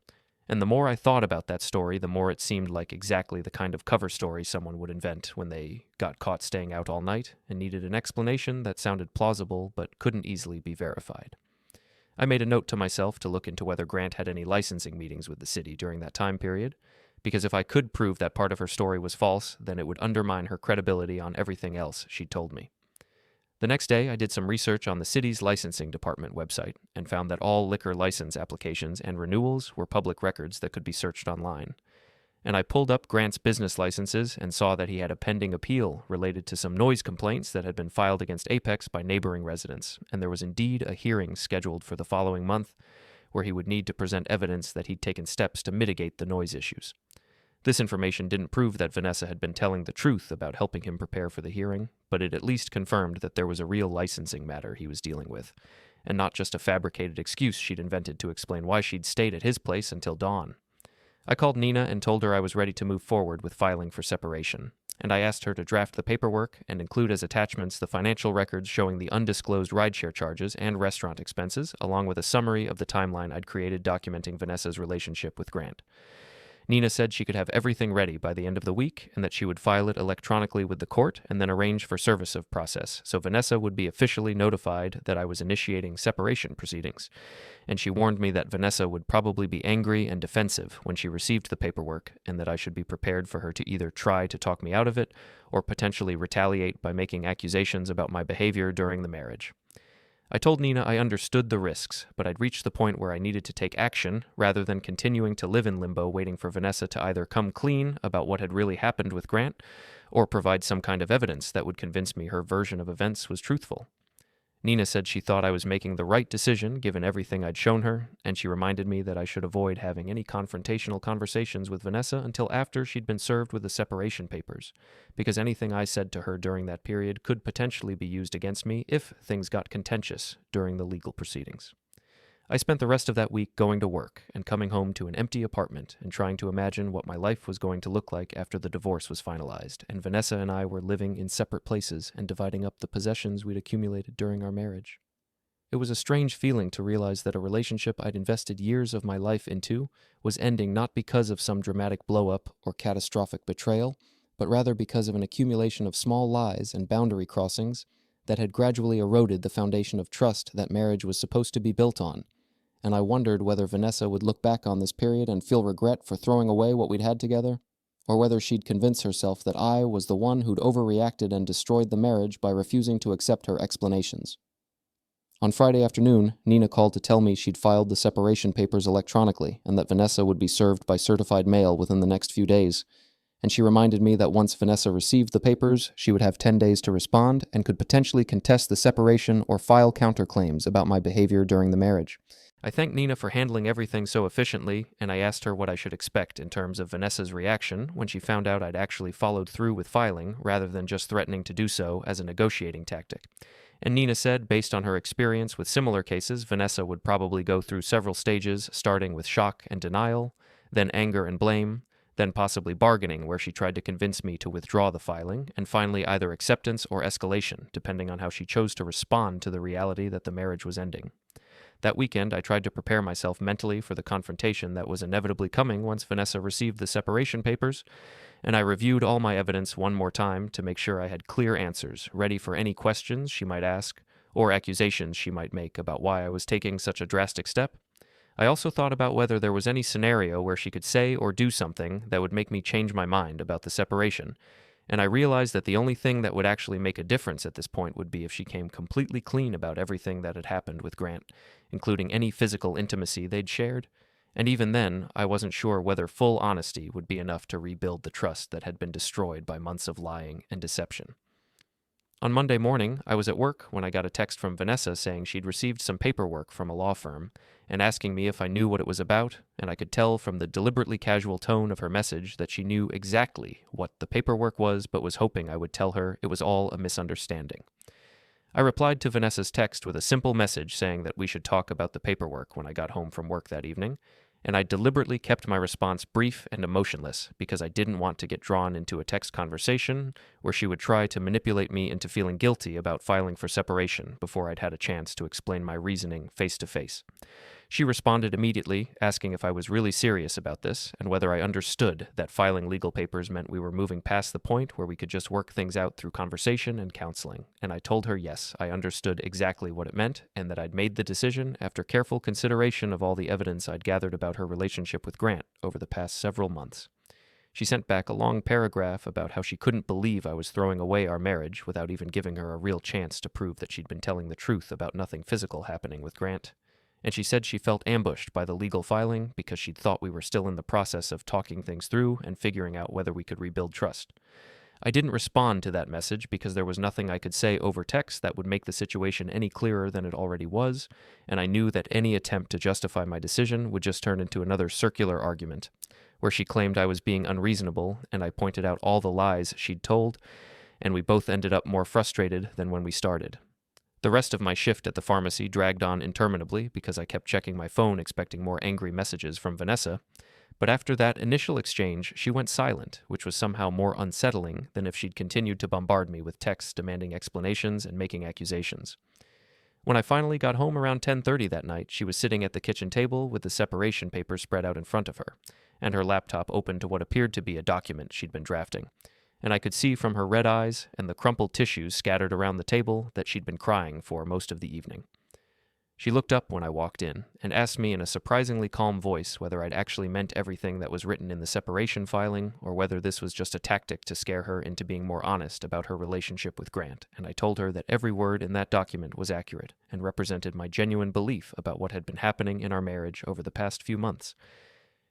and the more I thought about that story, the more it seemed like exactly the kind of cover story someone would invent when they got caught staying out all night and needed an explanation that sounded plausible but couldn't easily be verified. I made a note to myself to look into whether Grant had any licensing meetings with the city during that time period, because if I could prove that part of her story was false, then it would undermine her credibility on everything else she'd told me. The next day, I did some research on the city's licensing department website and found that all liquor license applications and renewals were public records that could be searched online. And I pulled up Grant's business licenses and saw that he had a pending appeal related to some noise complaints that had been filed against Apex by neighboring residents, and there was indeed a hearing scheduled for the following month where he would need to present evidence that he'd taken steps to mitigate the noise issues. This information didn't prove that Vanessa had been telling the truth about helping him prepare for the hearing, but it at least confirmed that there was a real licensing matter he was dealing with, and not just a fabricated excuse she'd invented to explain why she'd stayed at his place until dawn. I called Nina and told her I was ready to move forward with filing for separation, and I asked her to draft the paperwork and include as attachments the financial records showing the undisclosed rideshare charges and restaurant expenses, along with a summary of the timeline I'd created documenting Vanessa's relationship with Grant. Nina said she could have everything ready by the end of the week and that she would file it electronically with the court and then arrange for service of process, so Vanessa would be officially notified that I was initiating separation proceedings. And she warned me that Vanessa would probably be angry and defensive when she received the paperwork and that I should be prepared for her to either try to talk me out of it or potentially retaliate by making accusations about my behavior during the marriage. I told Nina I understood the risks, but I'd reached the point where I needed to take action rather than continuing to live in limbo waiting for Vanessa to either come clean about what had really happened with Grant or provide some kind of evidence that would convince me her version of events was truthful. Nina said she thought I was making the right decision given everything I'd shown her, and she reminded me that I should avoid having any confrontational conversations with Vanessa until after she'd been served with the separation papers, because anything I said to her during that period could potentially be used against me if things got contentious during the legal proceedings. I spent the rest of that week going to work and coming home to an empty apartment and trying to imagine what my life was going to look like after the divorce was finalized, and Vanessa and I were living in separate places and dividing up the possessions we'd accumulated during our marriage. It was a strange feeling to realize that a relationship I'd invested years of my life into was ending not because of some dramatic blow-up or catastrophic betrayal, but rather because of an accumulation of small lies and boundary crossings that had gradually eroded the foundation of trust that marriage was supposed to be built on, and I wondered whether Vanessa would look back on this period and feel regret for throwing away what we'd had together, or whether she'd convince herself that I was the one who'd overreacted and destroyed the marriage by refusing to accept her explanations. On Friday afternoon, Nina called to tell me she'd filed the separation papers electronically and that Vanessa would be served by certified mail within the next few days, and she reminded me that once Vanessa received the papers, she would have 10 days to respond and could potentially contest the separation or file counterclaims about my behavior during the marriage. I thanked Nina for handling everything so efficiently, and I asked her what I should expect in terms of Vanessa's reaction when she found out I'd actually followed through with filing rather than just threatening to do so as a negotiating tactic. And Nina said, based on her experience with similar cases, Vanessa would probably go through several stages, starting with shock and denial, then anger and blame, then possibly bargaining, where she tried to convince me to withdraw the filing, and finally either acceptance or escalation, depending on how she chose to respond to the reality that the marriage was ending. That weekend, I tried to prepare myself mentally for the confrontation that was inevitably coming once Vanessa received the separation papers, and I reviewed all my evidence one more time to make sure I had clear answers, ready for any questions she might ask, or accusations she might make about why I was taking such a drastic step. I also thought about whether there was any scenario where she could say or do something that would make me change my mind about the separation, and I realized that the only thing that would actually make a difference at this point would be if she came completely clean about everything that had happened with Grant, including any physical intimacy they'd shared, and even then, I wasn't sure whether full honesty would be enough to rebuild the trust that had been destroyed by months of lying and deception. On Monday morning, I was at work when I got a text from Vanessa saying she'd received some paperwork from a law firm and asking me if I knew what it was about, and I could tell from the deliberately casual tone of her message that she knew exactly what the paperwork was but was hoping I would tell her it was all a misunderstanding. I replied to Vanessa's text with a simple message saying that we should talk about the paperwork when I got home from work that evening, and I deliberately kept my response brief and emotionless because I didn't want to get drawn into a text conversation where she would try to manipulate me into feeling guilty about filing for separation before I'd had a chance to explain my reasoning face to face. She responded immediately, asking if I was really serious about this and whether I understood that filing legal papers meant we were moving past the point where we could just work things out through conversation and counseling, and I told her yes, I understood exactly what it meant and that I'd made the decision after careful consideration of all the evidence I'd gathered about her relationship with Grant over the past several months. She sent back a long paragraph about how she couldn't believe I was throwing away our marriage without even giving her a real chance to prove that she'd been telling the truth about nothing physical happening with Grant. And she said she felt ambushed by the legal filing because she'd thought we were still in the process of talking things through and figuring out whether we could rebuild trust. I didn't respond to that message because there was nothing I could say over text that would make the situation any clearer than it already was, and I knew that any attempt to justify my decision would just turn into another circular argument, where she claimed I was being unreasonable and I pointed out all the lies she'd told, and we both ended up more frustrated than when we started. The rest of my shift at the pharmacy dragged on interminably because I kept checking my phone expecting more angry messages from Vanessa, but after that initial exchange, she went silent, which was somehow more unsettling than if she'd continued to bombard me with texts demanding explanations and making accusations. When I finally got home around 10:30 that night, she was sitting at the kitchen table with the separation papers spread out in front of her, and her laptop open to what appeared to be a document she'd been drafting, and I could see from her red eyes and the crumpled tissues scattered around the table that she'd been crying for most of the evening. She looked up when I walked in and asked me in a surprisingly calm voice whether I'd actually meant everything that was written in the separation filing or whether this was just a tactic to scare her into being more honest about her relationship with Grant, and I told her that every word in that document was accurate and represented my genuine belief about what had been happening in our marriage over the past few months.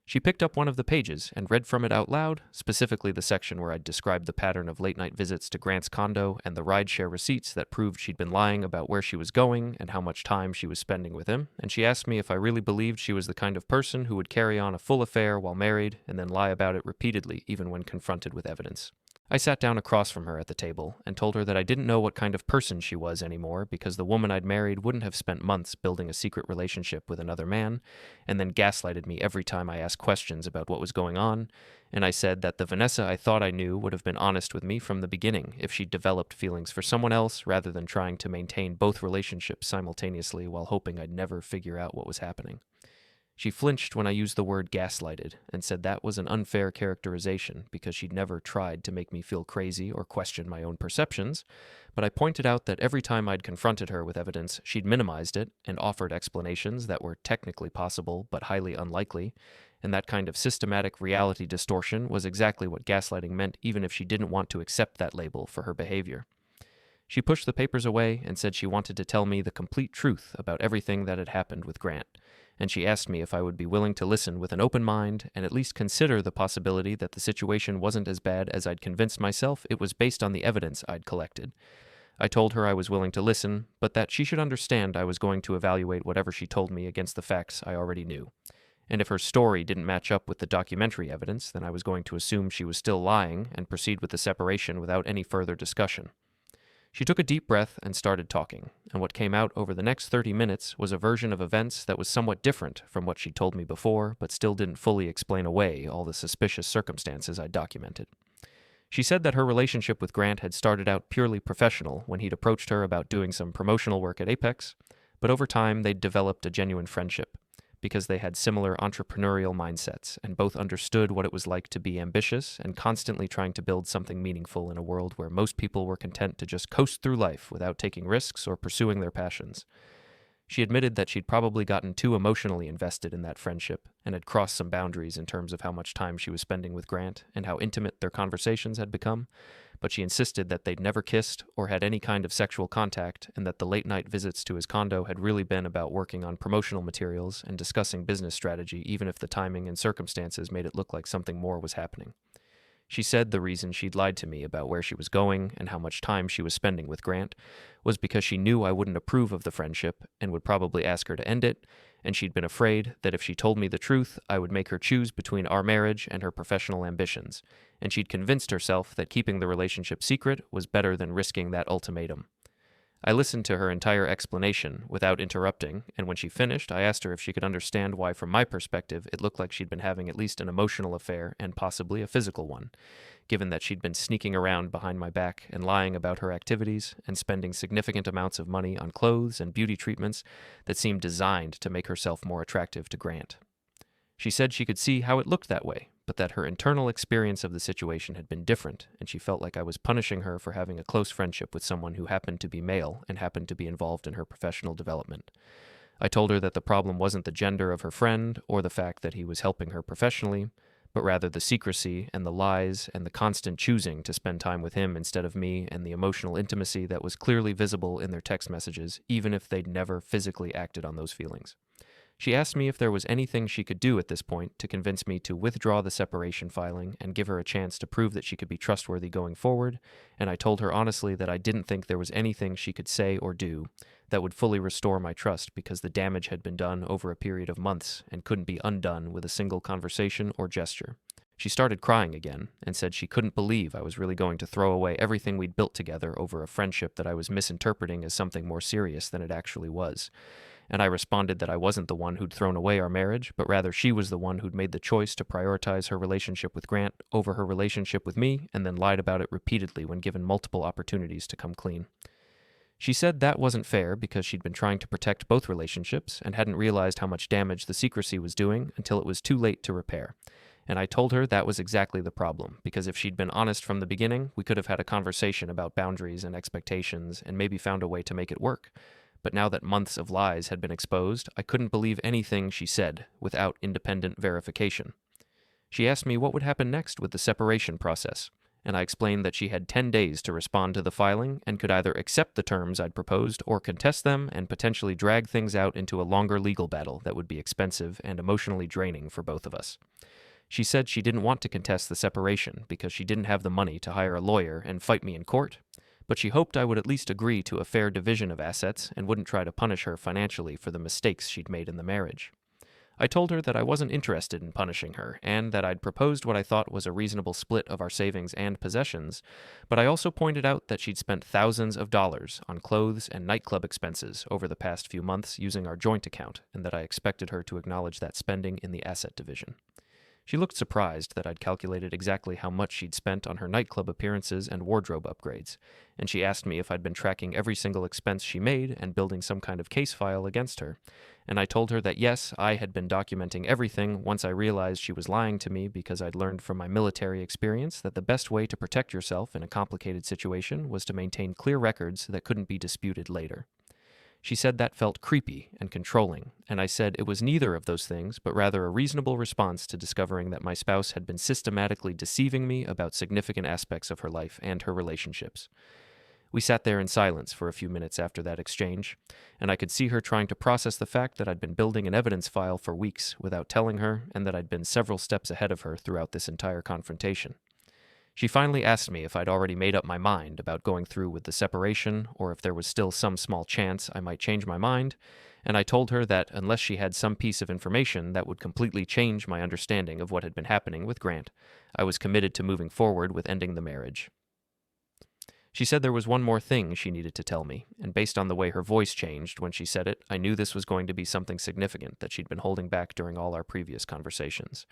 She picked up one of the pages and read from it out loud, specifically the section where I'd described the pattern of late-night visits to Grant's condo and the rideshare receipts that proved she'd been lying about where she was going and how much time she was spending with him, and she asked me if I really believed she was the kind of person who would carry on a full affair while married and then lie about it repeatedly even when confronted with evidence. I sat down across from her at the table and told her that I didn't know what kind of person she was anymore because the woman I'd married wouldn't have spent months building a secret relationship with another man and then gaslighted me every time I asked questions about what was going on, and I said that the Vanessa I thought I knew would have been honest with me from the beginning if she'd developed feelings for someone else rather than trying to maintain both relationships simultaneously while hoping I'd never figure out what was happening. She flinched when I used the word gaslighted and said that was an unfair characterization because she'd never tried to make me feel crazy or question my own perceptions, but I pointed out that every time I'd confronted her with evidence, she'd minimized it and offered explanations that were technically possible but highly unlikely, and that kind of systematic reality distortion was exactly what gaslighting meant even if she didn't want to accept that label for her behavior. She pushed the papers away and said she wanted to tell me the complete truth about everything that had happened with Grant, and she asked me if I would be willing to listen with an open mind and at least consider the possibility that the situation wasn't as bad as I'd convinced myself it was based on the evidence I'd collected. I told her I was willing to listen, but that she should understand I was going to evaluate whatever she told me against the facts I already knew. And if her story didn't match up with the documentary evidence, then I was going to assume she was still lying and proceed with the separation without any further discussion. She took a deep breath and started talking, and what came out over the next 30 minutes was a version of events that was somewhat different from what she'd told me before, but still didn't fully explain away all the suspicious circumstances I documented. She said that her relationship with Grant had started out purely professional when he'd approached her about doing some promotional work at Apex, but over time they'd developed a genuine friendship, because they had similar entrepreneurial mindsets and both understood what it was like to be ambitious and constantly trying to build something meaningful in a world where most people were content to just coast through life without taking risks or pursuing their passions. She admitted that she'd probably gotten too emotionally invested in that friendship and had crossed some boundaries in terms of how much time she was spending with Grant and how intimate their conversations had become, but she insisted that they'd never kissed or had any kind of sexual contact and that the late-night visits to his condo had really been about working on promotional materials and discussing business strategy even if the timing and circumstances made it look like something more was happening. She said the reason she'd lied to me about where she was going and how much time she was spending with Grant was because she knew I wouldn't approve of the friendship and would probably ask her to end it, and she'd been afraid that if she told me the truth, I would make her choose between our marriage and her professional ambitions, and she'd convinced herself that keeping the relationship secret was better than risking that ultimatum. I listened to her entire explanation without interrupting, and when she finished, I asked her if she could understand why, from my perspective, it looked like she'd been having at least an emotional affair and possibly a physical one, given that she'd been sneaking around behind my back and lying about her activities and spending significant amounts of money on clothes and beauty treatments that seemed designed to make herself more attractive to Grant. She said she could see how it looked that way, but that her internal experience of the situation had been different, and she felt like I was punishing her for having a close friendship with someone who happened to be male and happened to be involved in her professional development. I told her that the problem wasn't the gender of her friend or the fact that he was helping her professionally, but rather the secrecy and the lies and the constant choosing to spend time with him instead of me and the emotional intimacy that was clearly visible in their text messages, even if they'd never physically acted on those feelings. She asked me if there was anything she could do at this point to convince me to withdraw the separation filing and give her a chance to prove that she could be trustworthy going forward, and I told her honestly that I didn't think there was anything she could say or do that would fully restore my trust because the damage had been done over a period of months and couldn't be undone with a single conversation or gesture. She started crying again and said she couldn't believe I was really going to throw away everything we'd built together over a friendship that I was misinterpreting as something more serious than it actually was. And I responded that I wasn't the one who'd thrown away our marriage, but rather she was the one who'd made the choice to prioritize her relationship with Grant over her relationship with me and then lied about it repeatedly when given multiple opportunities to come clean. She said that wasn't fair because she'd been trying to protect both relationships and hadn't realized how much damage the secrecy was doing until it was too late to repair. And I told her that was exactly the problem, because if she'd been honest from the beginning, we could have had a conversation about boundaries and expectations and maybe found a way to make it work. But now that months of lies had been exposed, I couldn't believe anything she said without independent verification. She asked me what would happen next with the separation process, and I explained that she had 10 days to respond to the filing and could either accept the terms I'd proposed or contest them and potentially drag things out into a longer legal battle that would be expensive and emotionally draining for both of us. She said she didn't want to contest the separation because she didn't have the money to hire a lawyer and fight me in court, but she hoped I would at least agree to a fair division of assets and wouldn't try to punish her financially for the mistakes she'd made in the marriage. I told her that I wasn't interested in punishing her and that I'd proposed what I thought was a reasonable split of our savings and possessions, but I also pointed out that she'd spent thousands of dollars on clothes and nightclub expenses over the past few months using our joint account, and that I expected her to acknowledge that spending in the asset division. She looked surprised that I'd calculated exactly how much she'd spent on her nightclub appearances and wardrobe upgrades, and she asked me if I'd been tracking every single expense she made and building some kind of case file against her, and I told her that yes, I had been documenting everything once I realized she was lying to me because I'd learned from my military experience that the best way to protect yourself in a complicated situation was to maintain clear records that couldn't be disputed later. She said that felt creepy and controlling, and I said it was neither of those things, but rather a reasonable response to discovering that my spouse had been systematically deceiving me about significant aspects of her life and her relationships. We sat there in silence for a few minutes after that exchange, and I could see her trying to process the fact that I'd been building an evidence file for weeks without telling her, and that I'd been several steps ahead of her throughout this entire confrontation. She finally asked me if I'd already made up my mind about going through with the separation, or if there was still some small chance I might change my mind, and I told her that unless she had some piece of information that would completely change my understanding of what had been happening with Grant, I was committed to moving forward with ending the marriage. She said there was one more thing she needed to tell me, and based on the way her voice changed when she said it, I knew this was going to be something significant that she'd been holding back during all our previous conversations.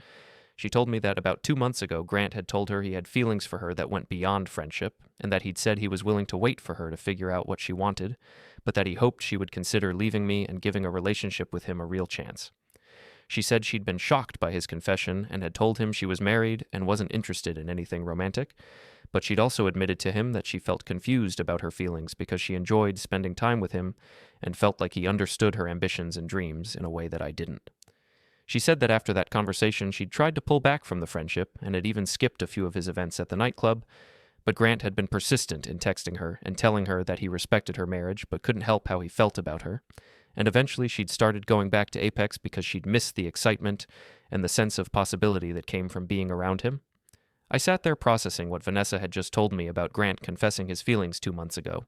She told me that about 2 months ago, Grant had told her he had feelings for her that went beyond friendship, and that he'd said he was willing to wait for her to figure out what she wanted, but that he hoped she would consider leaving me and giving a relationship with him a real chance. She said she'd been shocked by his confession and had told him she was married and wasn't interested in anything romantic, but she'd also admitted to him that she felt confused about her feelings because she enjoyed spending time with him and felt like he understood her ambitions and dreams in a way that I didn't. She said that after that conversation she'd tried to pull back from the friendship and had even skipped a few of his events at the nightclub, but Grant had been persistent in texting her and telling her that he respected her marriage but couldn't help how he felt about her, and eventually she'd started going back to Apex because she'd missed the excitement and the sense of possibility that came from being around him. I sat there processing what Vanessa had just told me about Grant confessing his feelings 2 months ago,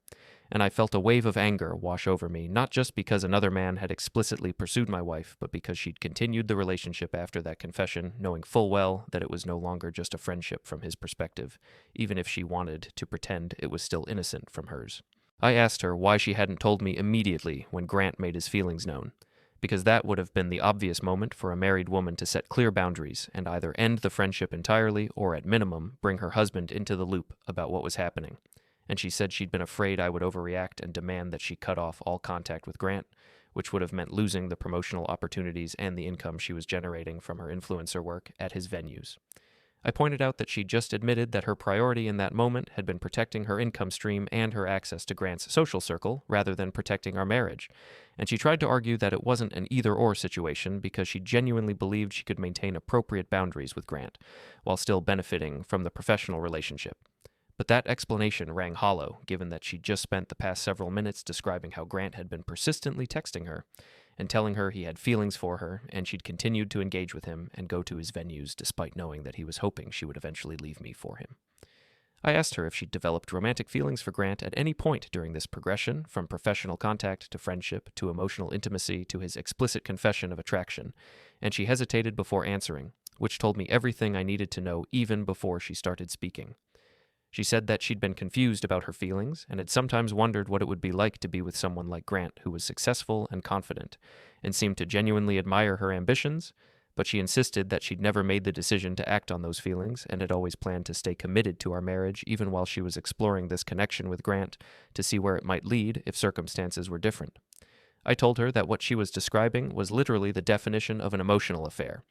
and I felt a wave of anger wash over me, not just because another man had explicitly pursued my wife, but because she'd continued the relationship after that confession, knowing full well that it was no longer just a friendship from his perspective, even if she wanted to pretend it was still innocent from hers. I asked her why she hadn't told me immediately when Grant made his feelings known, because that would have been the obvious moment for a married woman to set clear boundaries and either end the friendship entirely or, at minimum, bring her husband into the loop about what was happening. And she said she'd been afraid I would overreact and demand that she cut off all contact with Grant, which would have meant losing the promotional opportunities and the income she was generating from her influencer work at his venues. I pointed out that she just admitted that her priority in that moment had been protecting her income stream and her access to Grant's social circle rather than protecting our marriage, and she tried to argue that it wasn't an either-or situation because she genuinely believed she could maintain appropriate boundaries with Grant, while still benefiting from the professional relationship. But that explanation rang hollow, given that she'd just spent the past several minutes describing how Grant had been persistently texting her, and telling her he had feelings for her, and she'd continued to engage with him and go to his venues despite knowing that he was hoping she would eventually leave me for him. I asked her if she'd developed romantic feelings for Grant at any point during this progression, from professional contact to friendship to emotional intimacy to his explicit confession of attraction, and she hesitated before answering, which told me everything I needed to know even before she started speaking. She said that she'd been confused about her feelings and had sometimes wondered what it would be like to be with someone like Grant, who was successful and confident, and seemed to genuinely admire her ambitions, but she insisted that she'd never made the decision to act on those feelings and had always planned to stay committed to our marriage even while she was exploring this connection with Grant to see where it might lead if circumstances were different. I told her that what she was describing was literally the definition of an emotional affair,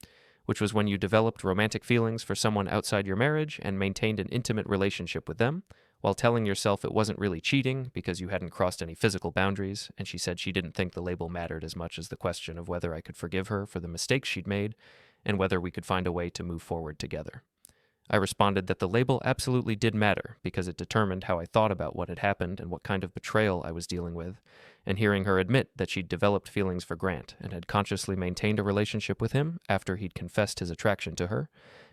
which was when you developed romantic feelings for someone outside your marriage and maintained an intimate relationship with them, while telling yourself it wasn't really cheating because you hadn't crossed any physical boundaries, and she said she didn't think the label mattered as much as the question of whether I could forgive her for the mistakes she'd made and whether we could find a way to move forward together. I responded that the label absolutely did matter because it determined how I thought about what had happened and what kind of betrayal I was dealing with, and hearing her admit that she'd developed feelings for Grant and had consciously maintained a relationship with him after he'd confessed his attraction to her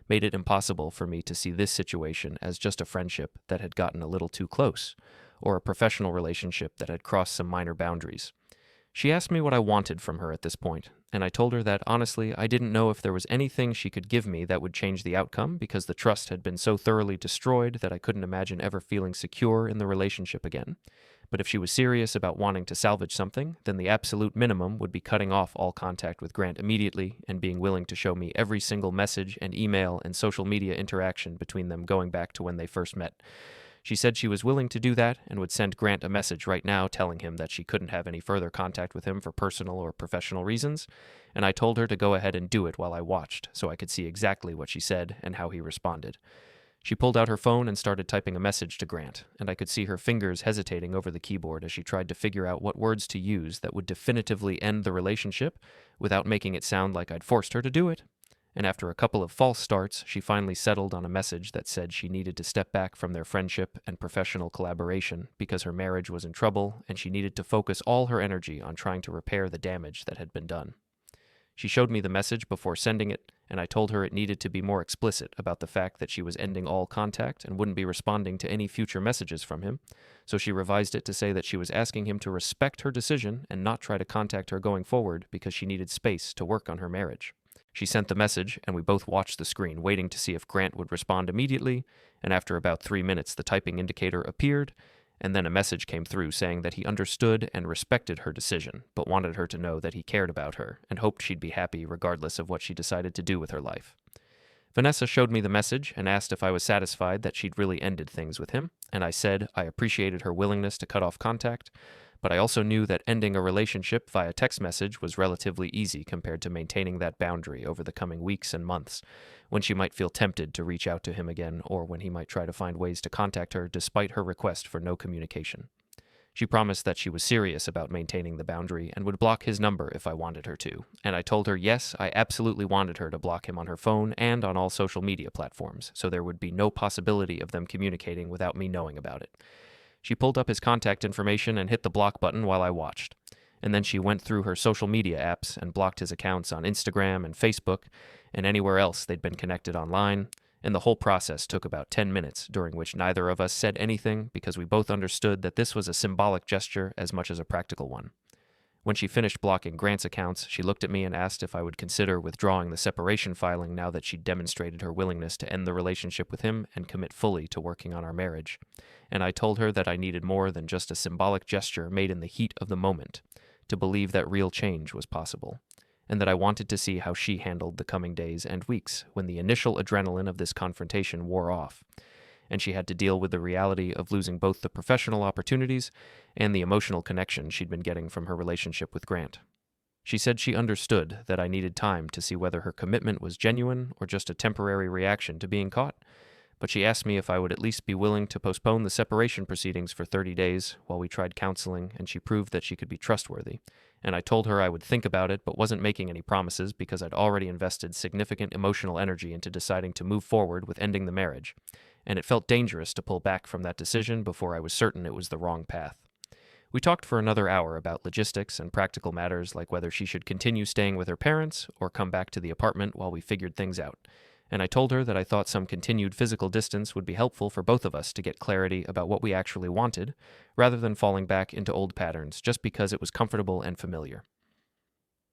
made it impossible for me to see this situation as just a friendship that had gotten a little too close, or a professional relationship that had crossed some minor boundaries. She asked me what I wanted from her at this point, and I told her that honestly I didn't know if there was anything she could give me that would change the outcome because the trust had been so thoroughly destroyed that I couldn't imagine ever feeling secure in the relationship again. But if she was serious about wanting to salvage something, then the absolute minimum would be cutting off all contact with Grant immediately and being willing to show me every single message and email and social media interaction between them going back to when they first met. She said she was willing to do that and would send Grant a message right now telling him that she couldn't have any further contact with him for personal or professional reasons, and I told her to go ahead and do it while I watched so I could see exactly what she said and how he responded. She pulled out her phone and started typing a message to Grant, and I could see her fingers hesitating over the keyboard as she tried to figure out what words to use that would definitively end the relationship without making it sound like I'd forced her to do it. And after a couple of false starts, she finally settled on a message that said she needed to step back from their friendship and professional collaboration because her marriage was in trouble and she needed to focus all her energy on trying to repair the damage that had been done. She showed me the message before sending it, and I told her it needed to be more explicit about the fact that she was ending all contact and wouldn't be responding to any future messages from him, so she revised it to say that she was asking him to respect her decision and not try to contact her going forward because she needed space to work on her marriage. She sent the message, and we both watched the screen, waiting to see if Grant would respond immediately, and after about 3 minutes the typing indicator appeared, and then a message came through saying that he understood and respected her decision, but wanted her to know that he cared about her and hoped she'd be happy regardless of what she decided to do with her life. Vanessa showed me the message and asked if I was satisfied that she'd really ended things with him, and I said I appreciated her willingness to cut off contact, but I also knew that ending a relationship via text message was relatively easy compared to maintaining that boundary over the coming weeks and months, when she might feel tempted to reach out to him again or when he might try to find ways to contact her despite her request for no communication. She promised that she was serious about maintaining the boundary and would block his number if I wanted her to, and I told her yes, I absolutely wanted her to block him on her phone and on all social media platforms, so there would be no possibility of them communicating without me knowing about it. She pulled up his contact information and hit the block button while I watched, and then she went through her social media apps and blocked his accounts on Instagram and Facebook and anywhere else they'd been connected online, and the whole process took about 10 minutes, during which neither of us said anything because we both understood that this was a symbolic gesture as much as a practical one. When she finished blocking Grant's accounts, she looked at me and asked if I would consider withdrawing the separation filing now that she'd demonstrated her willingness to end the relationship with him and commit fully to working on our marriage. And I told her that I needed more than just a symbolic gesture made in the heat of the moment to believe that real change was possible, and that I wanted to see how she handled the coming days and weeks when the initial adrenaline of this confrontation wore off, and she had to deal with the reality of losing both the professional opportunities and the emotional connection she'd been getting from her relationship with Grant. She said she understood that I needed time to see whether her commitment was genuine or just a temporary reaction to being caught, but she asked me if I would at least be willing to postpone the separation proceedings for 30 days while we tried counseling, and she proved that she could be trustworthy. And I told her I would think about it but wasn't making any promises because I'd already invested significant emotional energy into deciding to move forward with ending the marriage, and it felt dangerous to pull back from that decision before I was certain it was the wrong path. We talked for another hour about logistics and practical matters like whether she should continue staying with her parents or come back to the apartment while we figured things out, and I told her that I thought some continued physical distance would be helpful for both of us to get clarity about what we actually wanted, rather than falling back into old patterns just because it was comfortable and familiar.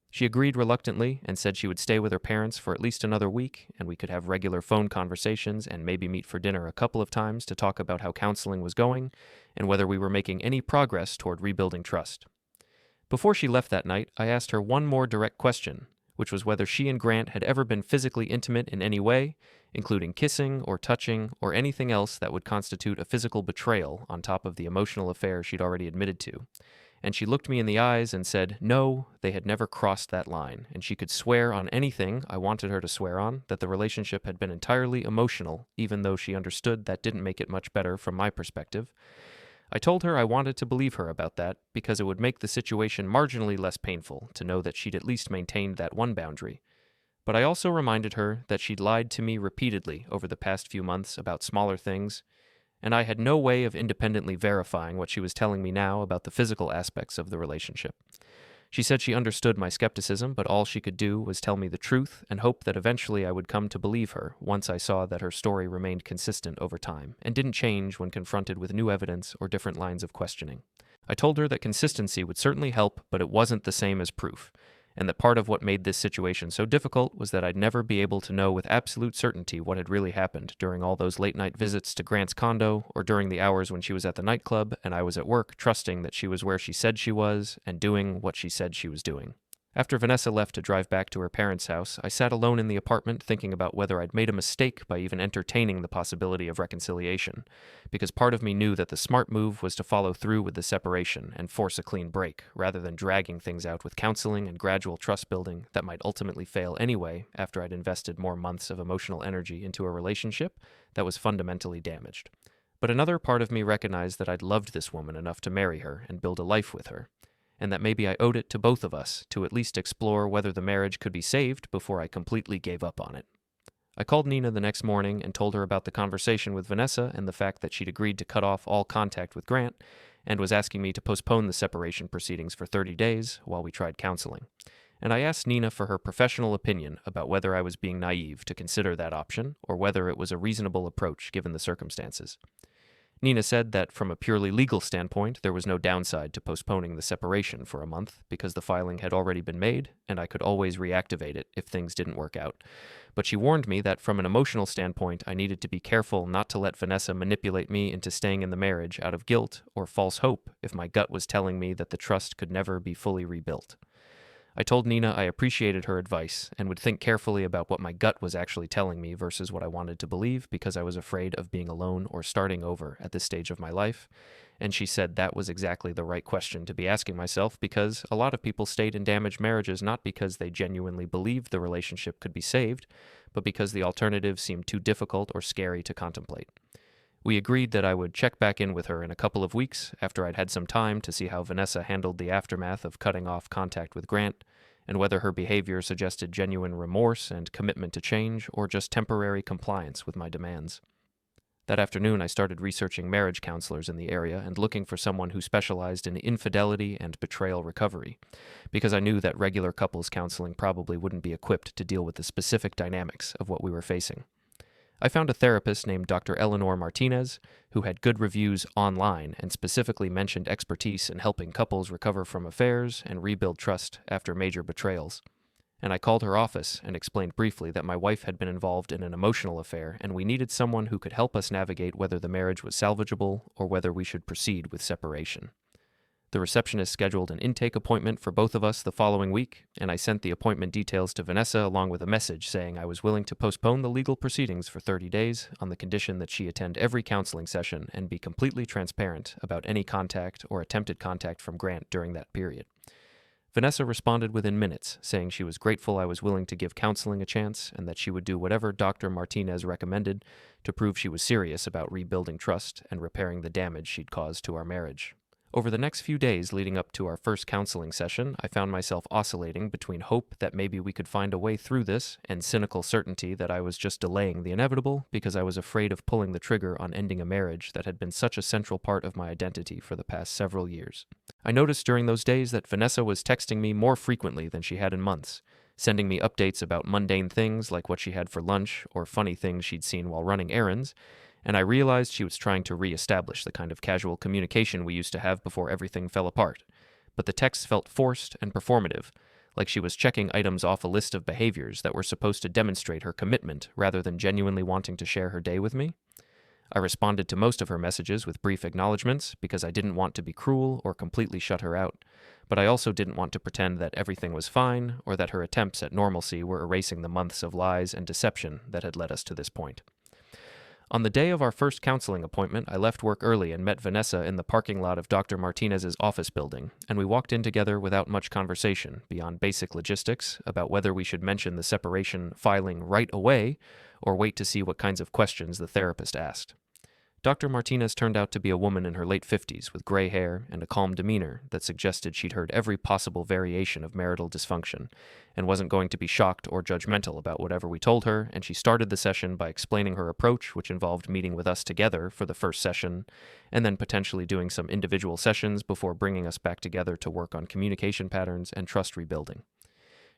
She agreed reluctantly and said she would stay with her parents for at least another week, and we could have regular phone conversations and maybe meet for dinner a couple of times to talk about how counseling was going and whether we were making any progress toward rebuilding trust. Before she left that night, I asked her one more direct question, which was whether she and Grant had ever been physically intimate in any way, including kissing or touching or anything else that would constitute a physical betrayal on top of the emotional affair she'd already admitted to. And she looked me in the eyes and said, no, they had never crossed that line, and she could swear on anything I wanted her to swear on that the relationship had been entirely emotional, even though she understood that didn't make it much better from my perspective. I told her I wanted to believe her about that because it would make the situation marginally less painful to know that she'd at least maintained that one boundary. But I also reminded her that she'd lied to me repeatedly over the past few months about smaller things, and I had no way of independently verifying what she was telling me now about the physical aspects of the relationship. She said she understood my skepticism, but all she could do was tell me the truth and hope that eventually I would come to believe her once I saw that her story remained consistent over time and didn't change when confronted with new evidence or different lines of questioning. I told her that consistency would certainly help, but it wasn't the same as proof, and that part of what made this situation so difficult was that I'd never be able to know with absolute certainty what had really happened during all those late-night visits to Grant's condo or during the hours when she was at the nightclub and I was at work trusting that she was where she said she was and doing what she said she was doing. After Vanessa left to drive back to her parents' house, I sat alone in the apartment thinking about whether I'd made a mistake by even entertaining the possibility of reconciliation, because part of me knew that the smart move was to follow through with the separation and force a clean break, rather than dragging things out with counseling and gradual trust building that might ultimately fail anyway after I'd invested more months of emotional energy into a relationship that was fundamentally damaged. But another part of me recognized that I'd loved this woman enough to marry her and build a life with her, and that maybe I owed it to both of us to at least explore whether the marriage could be saved before I completely gave up on it. I called Nina the next morning and told her about the conversation with Vanessa and the fact that she'd agreed to cut off all contact with Grant and was asking me to postpone the separation proceedings for 30 days while we tried counseling. And I asked Nina for her professional opinion about whether I was being naive to consider that option or whether it was a reasonable approach given the circumstances. Nina said that from a purely legal standpoint, there was no downside to postponing the separation for a month because the filing had already been made and I could always reactivate it if things didn't work out. But she warned me that from an emotional standpoint, I needed to be careful not to let Vanessa manipulate me into staying in the marriage out of guilt or false hope if my gut was telling me that the trust could never be fully rebuilt. I told Nina I appreciated her advice and would think carefully about what my gut was actually telling me versus what I wanted to believe because I was afraid of being alone or starting over at this stage of my life. And she said that was exactly the right question to be asking myself because a lot of people stayed in damaged marriages not because they genuinely believed the relationship could be saved, but because the alternative seemed too difficult or scary to contemplate. We agreed that I would check back in with her in a couple of weeks after I'd had some time to see how Vanessa handled the aftermath of cutting off contact with Grant, and whether her behavior suggested genuine remorse and commitment to change or just temporary compliance with my demands. That afternoon, I started researching marriage counselors in the area and looking for someone who specialized in infidelity and betrayal recovery, because I knew that regular couples counseling probably wouldn't be equipped to deal with the specific dynamics of what we were facing. I found a therapist named Dr. Eleanor Martinez, who had good reviews online and specifically mentioned expertise in helping couples recover from affairs and rebuild trust after major betrayals. And I called her office and explained briefly that my wife had been involved in an emotional affair and we needed someone who could help us navigate whether the marriage was salvageable or whether we should proceed with separation. The receptionist scheduled an intake appointment for both of us the following week, and I sent the appointment details to Vanessa along with a message saying I was willing to postpone the legal proceedings for 30 days on the condition that she attend every counseling session and be completely transparent about any contact or attempted contact from Grant during that period. Vanessa responded within minutes, saying she was grateful I was willing to give counseling a chance and that she would do whatever Dr. Martinez recommended to prove she was serious about rebuilding trust and repairing the damage she'd caused to our marriage. Over the next few days leading up to our first counseling session, I found myself oscillating between hope that maybe we could find a way through this and cynical certainty that I was just delaying the inevitable because I was afraid of pulling the trigger on ending a marriage that had been such a central part of my identity for the past several years. I noticed during those days that Vanessa was texting me more frequently than she had in months, sending me updates about mundane things like what she had for lunch or funny things she'd seen while running errands, and I realized she was trying to re-establish the kind of casual communication we used to have before everything fell apart. But the texts felt forced and performative, like she was checking items off a list of behaviors that were supposed to demonstrate her commitment rather than genuinely wanting to share her day with me. I responded to most of her messages with brief acknowledgments because I didn't want to be cruel or completely shut her out, but I also didn't want to pretend that everything was fine or that her attempts at normalcy were erasing the months of lies and deception that had led us to this point. On the day of our first counseling appointment, I left work early and met Vanessa in the parking lot of Dr. Martinez's office building, and we walked in together without much conversation beyond basic logistics about whether we should mention the separation filing right away or wait to see what kinds of questions the therapist asked. Dr. Martinez turned out to be a woman in her late 50s with gray hair and a calm demeanor that suggested she'd heard every possible variation of marital dysfunction and wasn't going to be shocked or judgmental about whatever we told her, and she started the session by explaining her approach, which involved meeting with us together for the first session and then potentially doing some individual sessions before bringing us back together to work on communication patterns and trust rebuilding.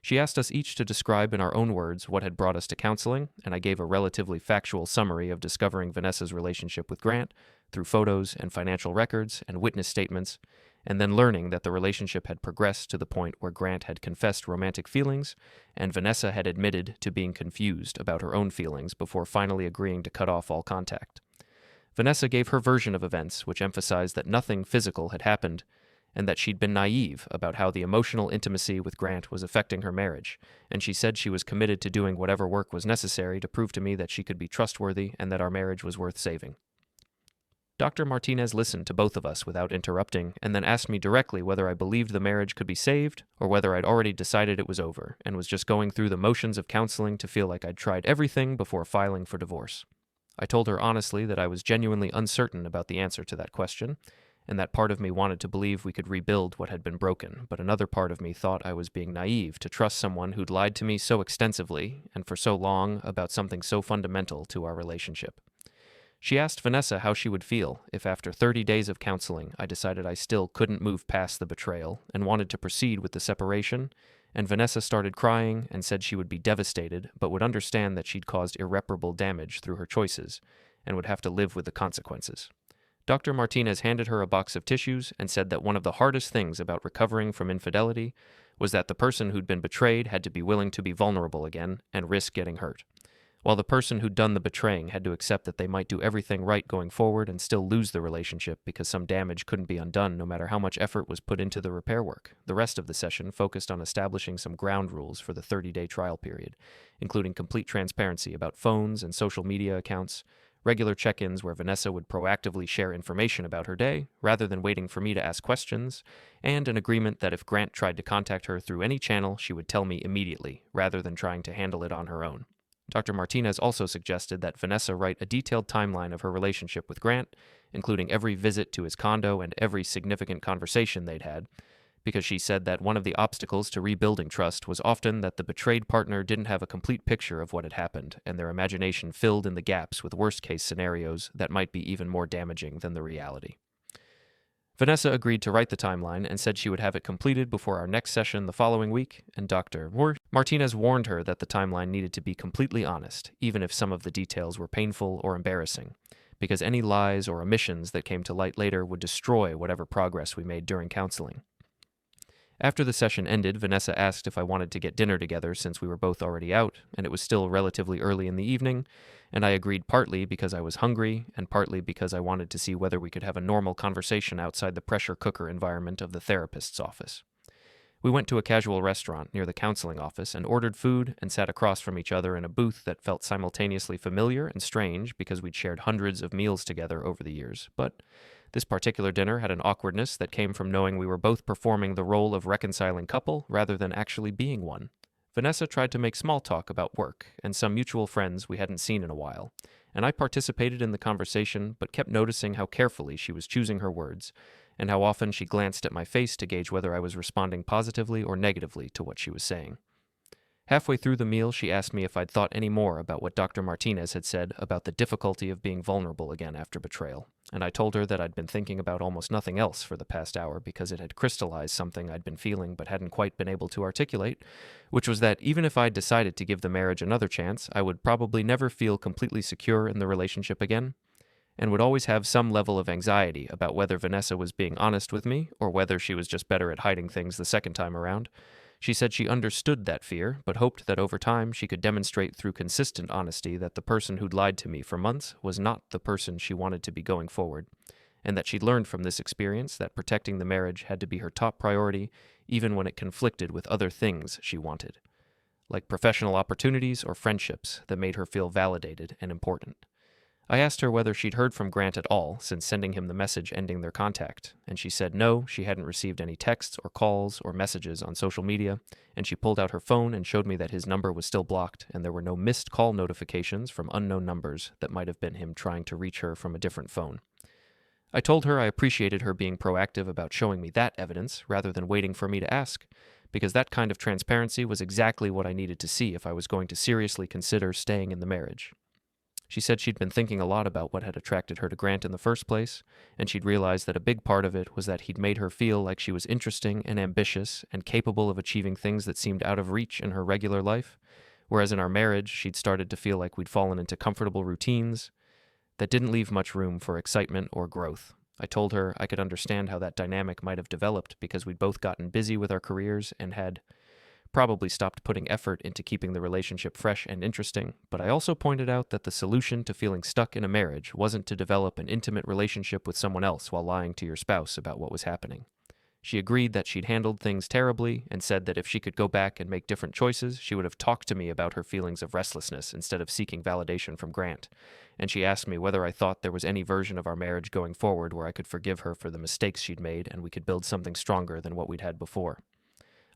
She asked us each to describe in our own words what had brought us to counseling, and I gave a relatively factual summary of discovering Vanessa's relationship with Grant through photos and financial records and witness statements, and then learning that the relationship had progressed to the point where Grant had confessed romantic feelings, and Vanessa had admitted to being confused about her own feelings before finally agreeing to cut off all contact. Vanessa gave her version of events, which emphasized that nothing physical had happened, and that she'd been naive about how the emotional intimacy with Grant was affecting her marriage, and she said she was committed to doing whatever work was necessary to prove to me that she could be trustworthy and that our marriage was worth saving. Dr. Martinez listened to both of us without interrupting, and then asked me directly whether I believed the marriage could be saved, or whether I'd already decided it was over, and was just going through the motions of counseling to feel like I'd tried everything before filing for divorce. I told her honestly that I was genuinely uncertain about the answer to that question, and that part of me wanted to believe we could rebuild what had been broken, but another part of me thought I was being naive to trust someone who'd lied to me so extensively and for so long about something so fundamental to our relationship. She asked Vanessa how she would feel if after 30 days of counseling I decided I still couldn't move past the betrayal and wanted to proceed with the separation, and Vanessa started crying and said she would be devastated but would understand that she'd caused irreparable damage through her choices and would have to live with the consequences. Dr. Martinez handed her a box of tissues and said that one of the hardest things about recovering from infidelity was that the person who'd been betrayed had to be willing to be vulnerable again and risk getting hurt, while the person who'd done the betraying had to accept that they might do everything right going forward and still lose the relationship because some damage couldn't be undone no matter how much effort was put into the repair work. The rest of the session focused on establishing some ground rules for the 30-day trial period, including complete transparency about phones and social media accounts, regular check-ins where Vanessa would proactively share information about her day, rather than waiting for me to ask questions, and an agreement that if Grant tried to contact her through any channel, she would tell me immediately, rather than trying to handle it on her own. Dr. Martinez also suggested that Vanessa write a detailed timeline of her relationship with Grant, including every visit to his condo and every significant conversation they'd had, because she said that one of the obstacles to rebuilding trust was often that the betrayed partner didn't have a complete picture of what had happened, and their imagination filled in the gaps with worst-case scenarios that might be even more damaging than the reality. Vanessa agreed to write the timeline and said she would have it completed before our next session the following week, and Dr. Martinez warned her that the timeline needed to be completely honest, even if some of the details were painful or embarrassing, because any lies or omissions that came to light later would destroy whatever progress we made during counseling. After the session ended, Vanessa asked if I wanted to get dinner together since we were both already out, and it was still relatively early in the evening, and I agreed partly because I was hungry and partly because I wanted to see whether we could have a normal conversation outside the pressure cooker environment of the therapist's office. We went to a casual restaurant near the counseling office and ordered food and sat across from each other in a booth that felt simultaneously familiar and strange because we'd shared hundreds of meals together over the years, but this particular dinner had an awkwardness that came from knowing we were both performing the role of reconciling couple rather than actually being one. Vanessa tried to make small talk about work and some mutual friends we hadn't seen in a while, and I participated in the conversation but kept noticing how carefully she was choosing her words, and how often she glanced at my face to gauge whether I was responding positively or negatively to what she was saying. Halfway through the meal, she asked me if I'd thought any more about what Dr. Martinez had said about the difficulty of being vulnerable again after betrayal, and I told her that I'd been thinking about almost nothing else for the past hour because it had crystallized something I'd been feeling but hadn't quite been able to articulate, which was that even if I'd decided to give the marriage another chance, I would probably never feel completely secure in the relationship again, and would always have some level of anxiety about whether Vanessa was being honest with me or whether she was just better at hiding things the second time around. She said she understood that fear, but hoped that over time she could demonstrate through consistent honesty that the person who'd lied to me for months was not the person she wanted to be going forward, and that she'd learned from this experience that protecting the marriage had to be her top priority even when it conflicted with other things she wanted, like professional opportunities or friendships that made her feel validated and important. I asked her whether she'd heard from Grant at all since sending him the message ending their contact, and she said no, she hadn't received any texts or calls or messages on social media, and she pulled out her phone and showed me that his number was still blocked and there were no missed call notifications from unknown numbers that might have been him trying to reach her from a different phone. I told her I appreciated her being proactive about showing me that evidence rather than waiting for me to ask, because that kind of transparency was exactly what I needed to see if I was going to seriously consider staying in the marriage. She said she'd been thinking a lot about what had attracted her to Grant in the first place, and she'd realized that a big part of it was that he'd made her feel like she was interesting and ambitious and capable of achieving things that seemed out of reach in her regular life, whereas in our marriage she'd started to feel like we'd fallen into comfortable routines that didn't leave much room for excitement or growth. I told her I could understand how that dynamic might have developed because we'd both gotten busy with our careers and had probably stopped putting effort into keeping the relationship fresh and interesting, but I also pointed out that the solution to feeling stuck in a marriage wasn't to develop an intimate relationship with someone else while lying to your spouse about what was happening. She agreed that she'd handled things terribly and said that if she could go back and make different choices, she would have talked to me about her feelings of restlessness instead of seeking validation from Grant. And she asked me whether I thought there was any version of our marriage going forward where I could forgive her for the mistakes she'd made and we could build something stronger than what we'd had before.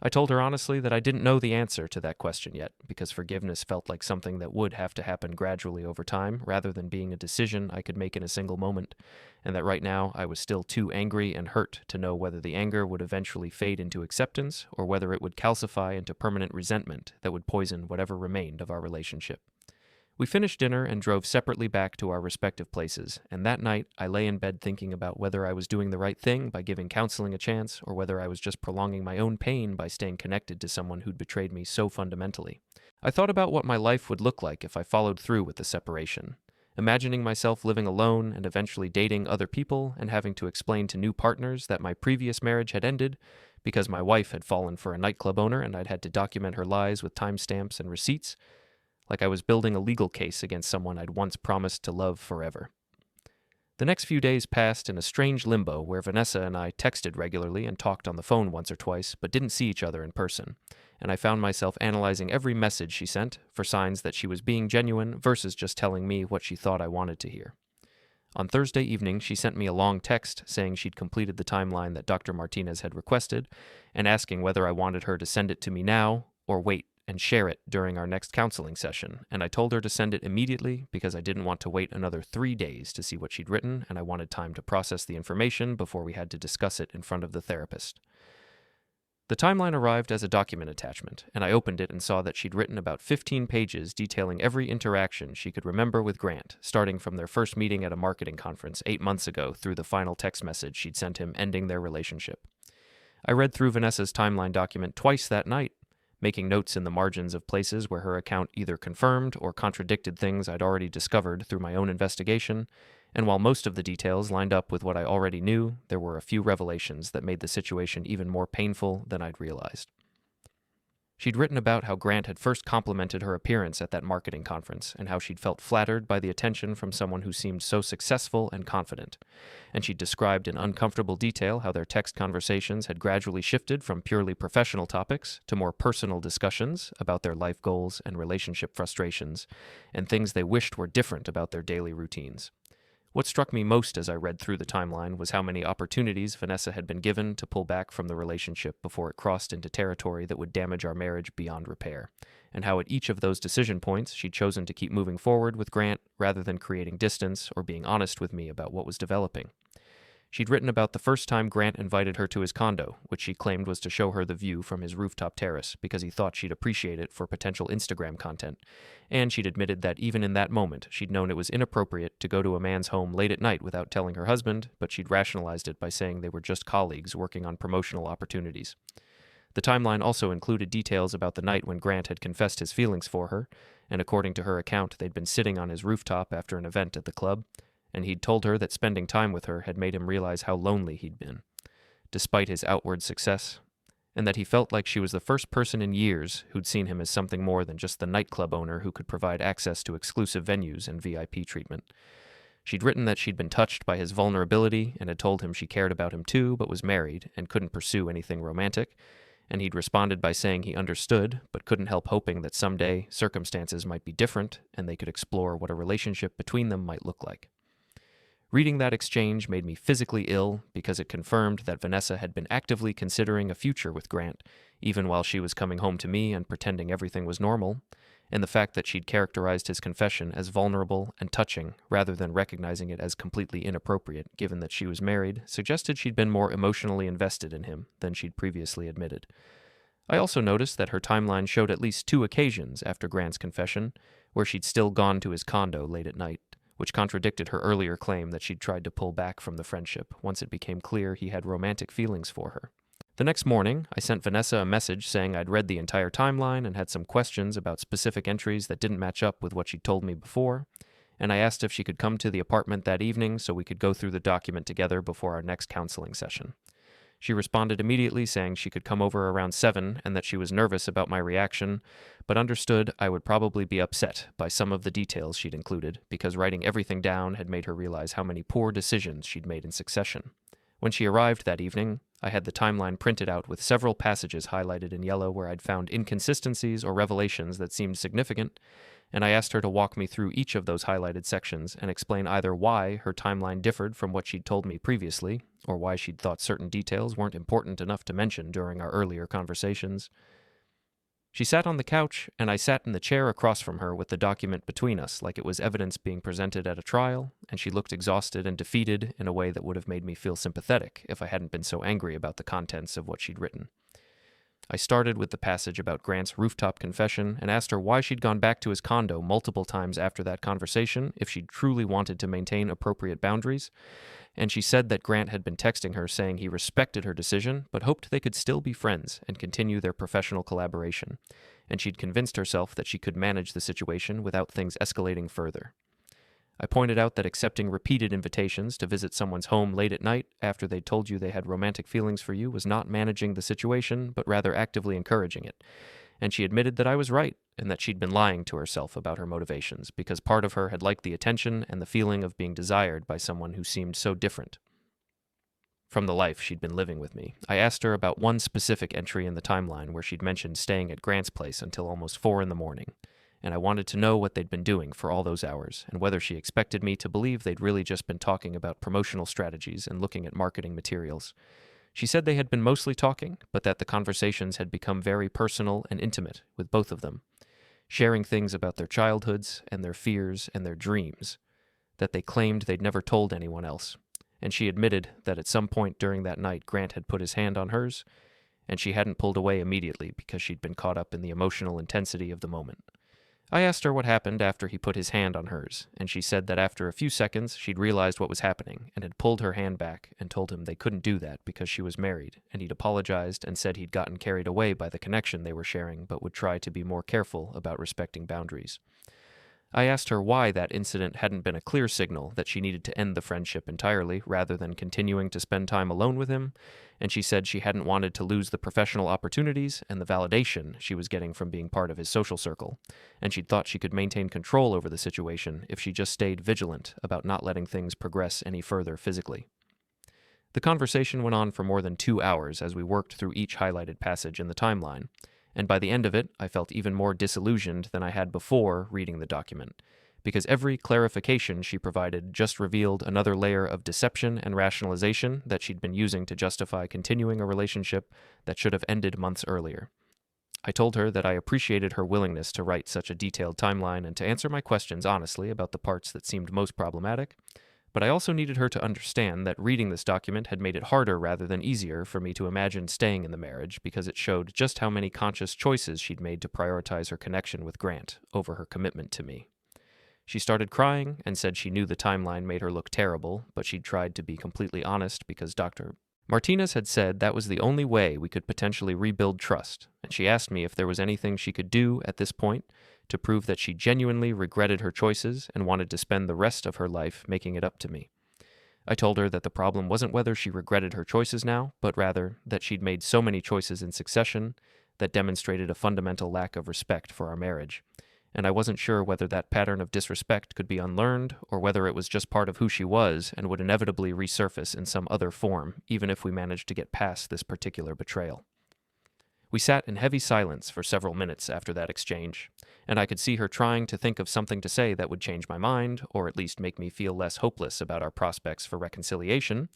I told her honestly that I didn't know the answer to that question yet, because forgiveness felt like something that would have to happen gradually over time, rather than being a decision I could make in a single moment, and that right now I was still too angry and hurt to know whether the anger would eventually fade into acceptance, or whether it would calcify into permanent resentment that would poison whatever remained of our relationship. We finished dinner and drove separately back to our respective places, and that night I lay in bed thinking about whether I was doing the right thing by giving counseling a chance, or whether I was just prolonging my own pain by staying connected to someone who'd betrayed me so fundamentally. I thought about what my life would look like if I followed through with the separation, imagining myself living alone and eventually dating other people and having to explain to new partners that my previous marriage had ended because my wife had fallen for a nightclub owner and I'd had to document her lies with timestamps and receipts, like I was building a legal case against someone I'd once promised to love forever. The next few days passed in a strange limbo where Vanessa and I texted regularly and talked on the phone once or twice, but didn't see each other in person, and I found myself analyzing every message she sent for signs that she was being genuine versus just telling me what she thought I wanted to hear. On Thursday evening, she sent me a long text saying she'd completed the timeline that Dr. Martinez had requested and asking whether I wanted her to send it to me now or wait and share it during our next counseling session, and I told her to send it immediately because I didn't want to wait another 3 days to see what she'd written, and I wanted time to process the information before we had to discuss it in front of the therapist. The timeline arrived as a document attachment, and I opened it and saw that she'd written about 15 pages detailing every interaction she could remember with Grant, starting from their first meeting at a marketing conference 8 months ago through the final text message she'd sent him ending their relationship. I read through Vanessa's timeline document twice that night, making notes in the margins of places where her account either confirmed or contradicted things I'd already discovered through my own investigation, and while most of the details lined up with what I already knew, there were a few revelations that made the situation even more painful than I'd realized. She'd written about how Grant had first complimented her appearance at that marketing conference and how she'd felt flattered by the attention from someone who seemed so successful and confident. And she'd described in uncomfortable detail how their text conversations had gradually shifted from purely professional topics to more personal discussions about their life goals and relationship frustrations and things they wished were different about their daily routines. What struck me most as I read through the timeline was how many opportunities Vanessa had been given to pull back from the relationship before it crossed into territory that would damage our marriage beyond repair, and how at each of those decision points she'd chosen to keep moving forward with Grant rather than creating distance or being honest with me about what was developing. She'd written about the first time Grant invited her to his condo, which she claimed was to show her the view from his rooftop terrace because he thought she'd appreciate it for potential Instagram content, and she'd admitted that even in that moment she'd known it was inappropriate to go to a man's home late at night without telling her husband, but she'd rationalized it by saying they were just colleagues working on promotional opportunities. The timeline also included details about the night when Grant had confessed his feelings for her, and according to her account they'd been sitting on his rooftop after an event at the club, and he'd told her that spending time with her had made him realize how lonely he'd been, despite his outward success, and that he felt like she was the first person in years who'd seen him as something more than just the nightclub owner who could provide access to exclusive venues and VIP treatment. She'd written that she'd been touched by his vulnerability and had told him she cared about him too, but was married and couldn't pursue anything romantic, and he'd responded by saying he understood, but couldn't help hoping that someday circumstances might be different and they could explore what a relationship between them might look like. Reading that exchange made me physically ill because it confirmed that Vanessa had been actively considering a future with Grant, even while she was coming home to me and pretending everything was normal, and the fact that she'd characterized his confession as vulnerable and touching rather than recognizing it as completely inappropriate given that she was married suggested she'd been more emotionally invested in him than she'd previously admitted. I also noticed that her timeline showed at least 2 occasions after Grant's confession where she'd still gone to his condo late at night, which contradicted her earlier claim that she'd tried to pull back from the friendship once it became clear he had romantic feelings for her. The next morning, I sent Vanessa a message saying I'd read the entire timeline and had some questions about specific entries that didn't match up with what she'd told me before, and I asked if she could come to the apartment that evening so we could go through the document together before our next counseling session. She responded immediately saying she could come over around 7 and that she was nervous about my reaction, but understood I would probably be upset by some of the details she'd included because writing everything down had made her realize how many poor decisions she'd made in succession, When she arrived that evening, I had the timeline printed out with several passages highlighted in yellow where I'd found inconsistencies or revelations that seemed significant, and I asked her to walk me through each of those highlighted sections and explain either why her timeline differed from what she'd told me previously, or why she'd thought certain details weren't important enough to mention during our earlier conversations. She sat on the couch, and I sat in the chair across from her with the document between us like it was evidence being presented at a trial, and she looked exhausted and defeated in a way that would have made me feel sympathetic if I hadn't been so angry about the contents of what she'd written. I started with the passage about Grant's rooftop confession and asked her why she'd gone back to his condo multiple times after that conversation if she truly wanted to maintain appropriate boundaries, and she said that Grant had been texting her saying he respected her decision but hoped they could still be friends and continue their professional collaboration, and she'd convinced herself that she could manage the situation without things escalating further. I pointed out that accepting repeated invitations to visit someone's home late at night after they'd told you they had romantic feelings for you was not managing the situation, but rather actively encouraging it. And she admitted that I was right, and that she'd been lying to herself about her motivations, because part of her had liked the attention and the feeling of being desired by someone who seemed so different from the life she'd been living with me. I asked her about one specific entry in the timeline where she'd mentioned staying at Grant's place until almost 4 a.m, and I wanted to know what they'd been doing for all those hours, and whether she expected me to believe they'd really just been talking about promotional strategies and looking at marketing materials. She said they had been mostly talking, but that the conversations had become very personal and intimate with both of them, sharing things about their childhoods and their fears and their dreams that they claimed they'd never told anyone else. And she admitted that at some point during that night Grant had put his hand on hers, and she hadn't pulled away immediately because she'd been caught up in the emotional intensity of the moment. I asked her what happened after he put his hand on hers, and she said that after a few seconds she'd realized what was happening and had pulled her hand back and told him they couldn't do that because she was married, and he'd apologized and said he'd gotten carried away by the connection they were sharing but would try to be more careful about respecting boundaries. I asked her why that incident hadn't been a clear signal that she needed to end the friendship entirely rather than continuing to spend time alone with him, and she said she hadn't wanted to lose the professional opportunities and the validation she was getting from being part of his social circle, and she'd thought she could maintain control over the situation if she just stayed vigilant about not letting things progress any further physically. The conversation went on for more than 2 hours as we worked through each highlighted passage in the timeline, and by the end of it, I felt even more disillusioned than I had before reading the document, because every clarification she provided just revealed another layer of deception and rationalization that she'd been using to justify continuing a relationship that should have ended months earlier. I told her that I appreciated her willingness to write such a detailed timeline and to answer my questions honestly about the parts that seemed most problematic, but I also needed her to understand that reading this document had made it harder rather than easier for me to imagine staying in the marriage because it showed just how many conscious choices she'd made to prioritize her connection with Grant over her commitment to me. She started crying and said she knew the timeline made her look terrible, but she'd tried to be completely honest because Dr. Martinez had said that was the only way we could potentially rebuild trust, and she asked me if there was anything she could do at this point to prove that she genuinely regretted her choices and wanted to spend the rest of her life making it up to me. I told her that the problem wasn't whether she regretted her choices now, but rather that she'd made so many choices in succession that demonstrated a fundamental lack of respect for our marriage, and I wasn't sure whether that pattern of disrespect could be unlearned or whether it was just part of who she was and would inevitably resurface in some other form, even if we managed to get past this particular betrayal. We sat in heavy silence for several minutes after that exchange, and I could see her trying to think of something to say that would change my mind, or at least make me feel less hopeless about our prospects for reconciliation,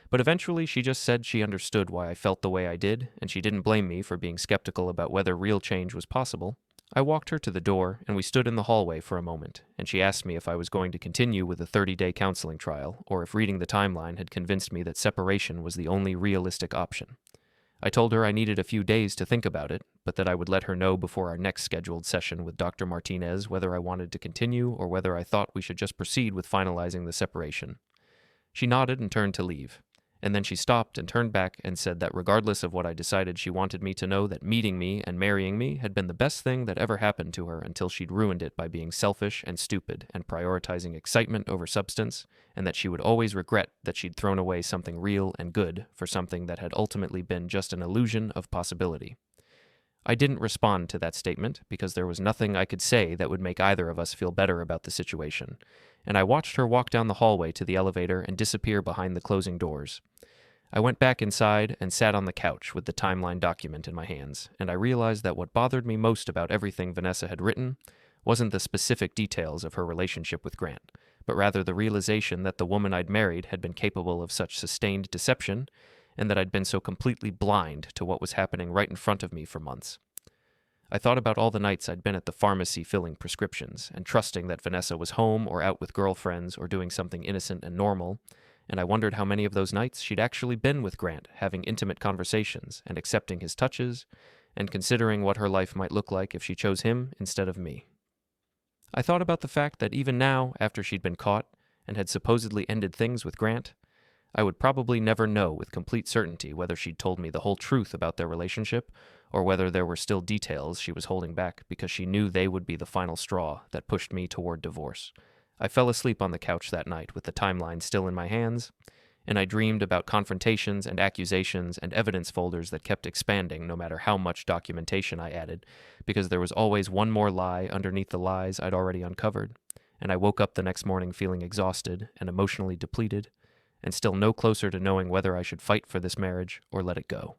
but eventually she just said she understood why I felt the way I did, and she didn't blame me for being skeptical about whether real change was possible. I walked her to the door, and we stood in the hallway for a moment, and she asked me if I was going to continue with a 30-day counseling trial, or if reading the timeline had convinced me that separation was the only realistic option. I told her I needed a few days to think about it, but that I would let her know before our next scheduled session with Dr. Martinez whether I wanted to continue or whether I thought we should just proceed with finalizing the separation. She nodded and turned to leave, and then she stopped and turned back and said that regardless of what I decided, she wanted me to know that meeting me and marrying me had been the best thing that ever happened to her until she'd ruined it by being selfish and stupid and prioritizing excitement over substance, and that she would always regret that she'd thrown away something real and good for something that had ultimately been just an illusion of possibility. I didn't respond to that statement because there was nothing I could say that would make either of us feel better about the situation, and I watched her walk down the hallway to the elevator and disappear behind the closing doors. I went back inside and sat on the couch with the timeline document in my hands, and I realized that what bothered me most about everything Vanessa had written wasn't the specific details of her relationship with Grant, but rather the realization that the woman I'd married had been capable of such sustained deception, and that I'd been so completely blind to what was happening right in front of me for months. I thought about all the nights I'd been at the pharmacy filling prescriptions, and trusting that Vanessa was home or out with girlfriends or doing something innocent and normal, and I wondered how many of those nights she'd actually been with Grant, having intimate conversations and accepting his touches, and considering what her life might look like if she chose him instead of me. I thought about the fact that even now, after she'd been caught and had supposedly ended things with Grant, I would probably never know with complete certainty whether she'd told me the whole truth about their relationship, or whether there were still details she was holding back because she knew they would be the final straw that pushed me toward divorce. I fell asleep on the couch that night with the timeline still in my hands, and I dreamed about confrontations and accusations and evidence folders that kept expanding no matter how much documentation I added, because there was always one more lie underneath the lies I'd already uncovered, and I woke up the next morning feeling exhausted and emotionally depleted, and still no closer to knowing whether I should fight for this marriage or let it go.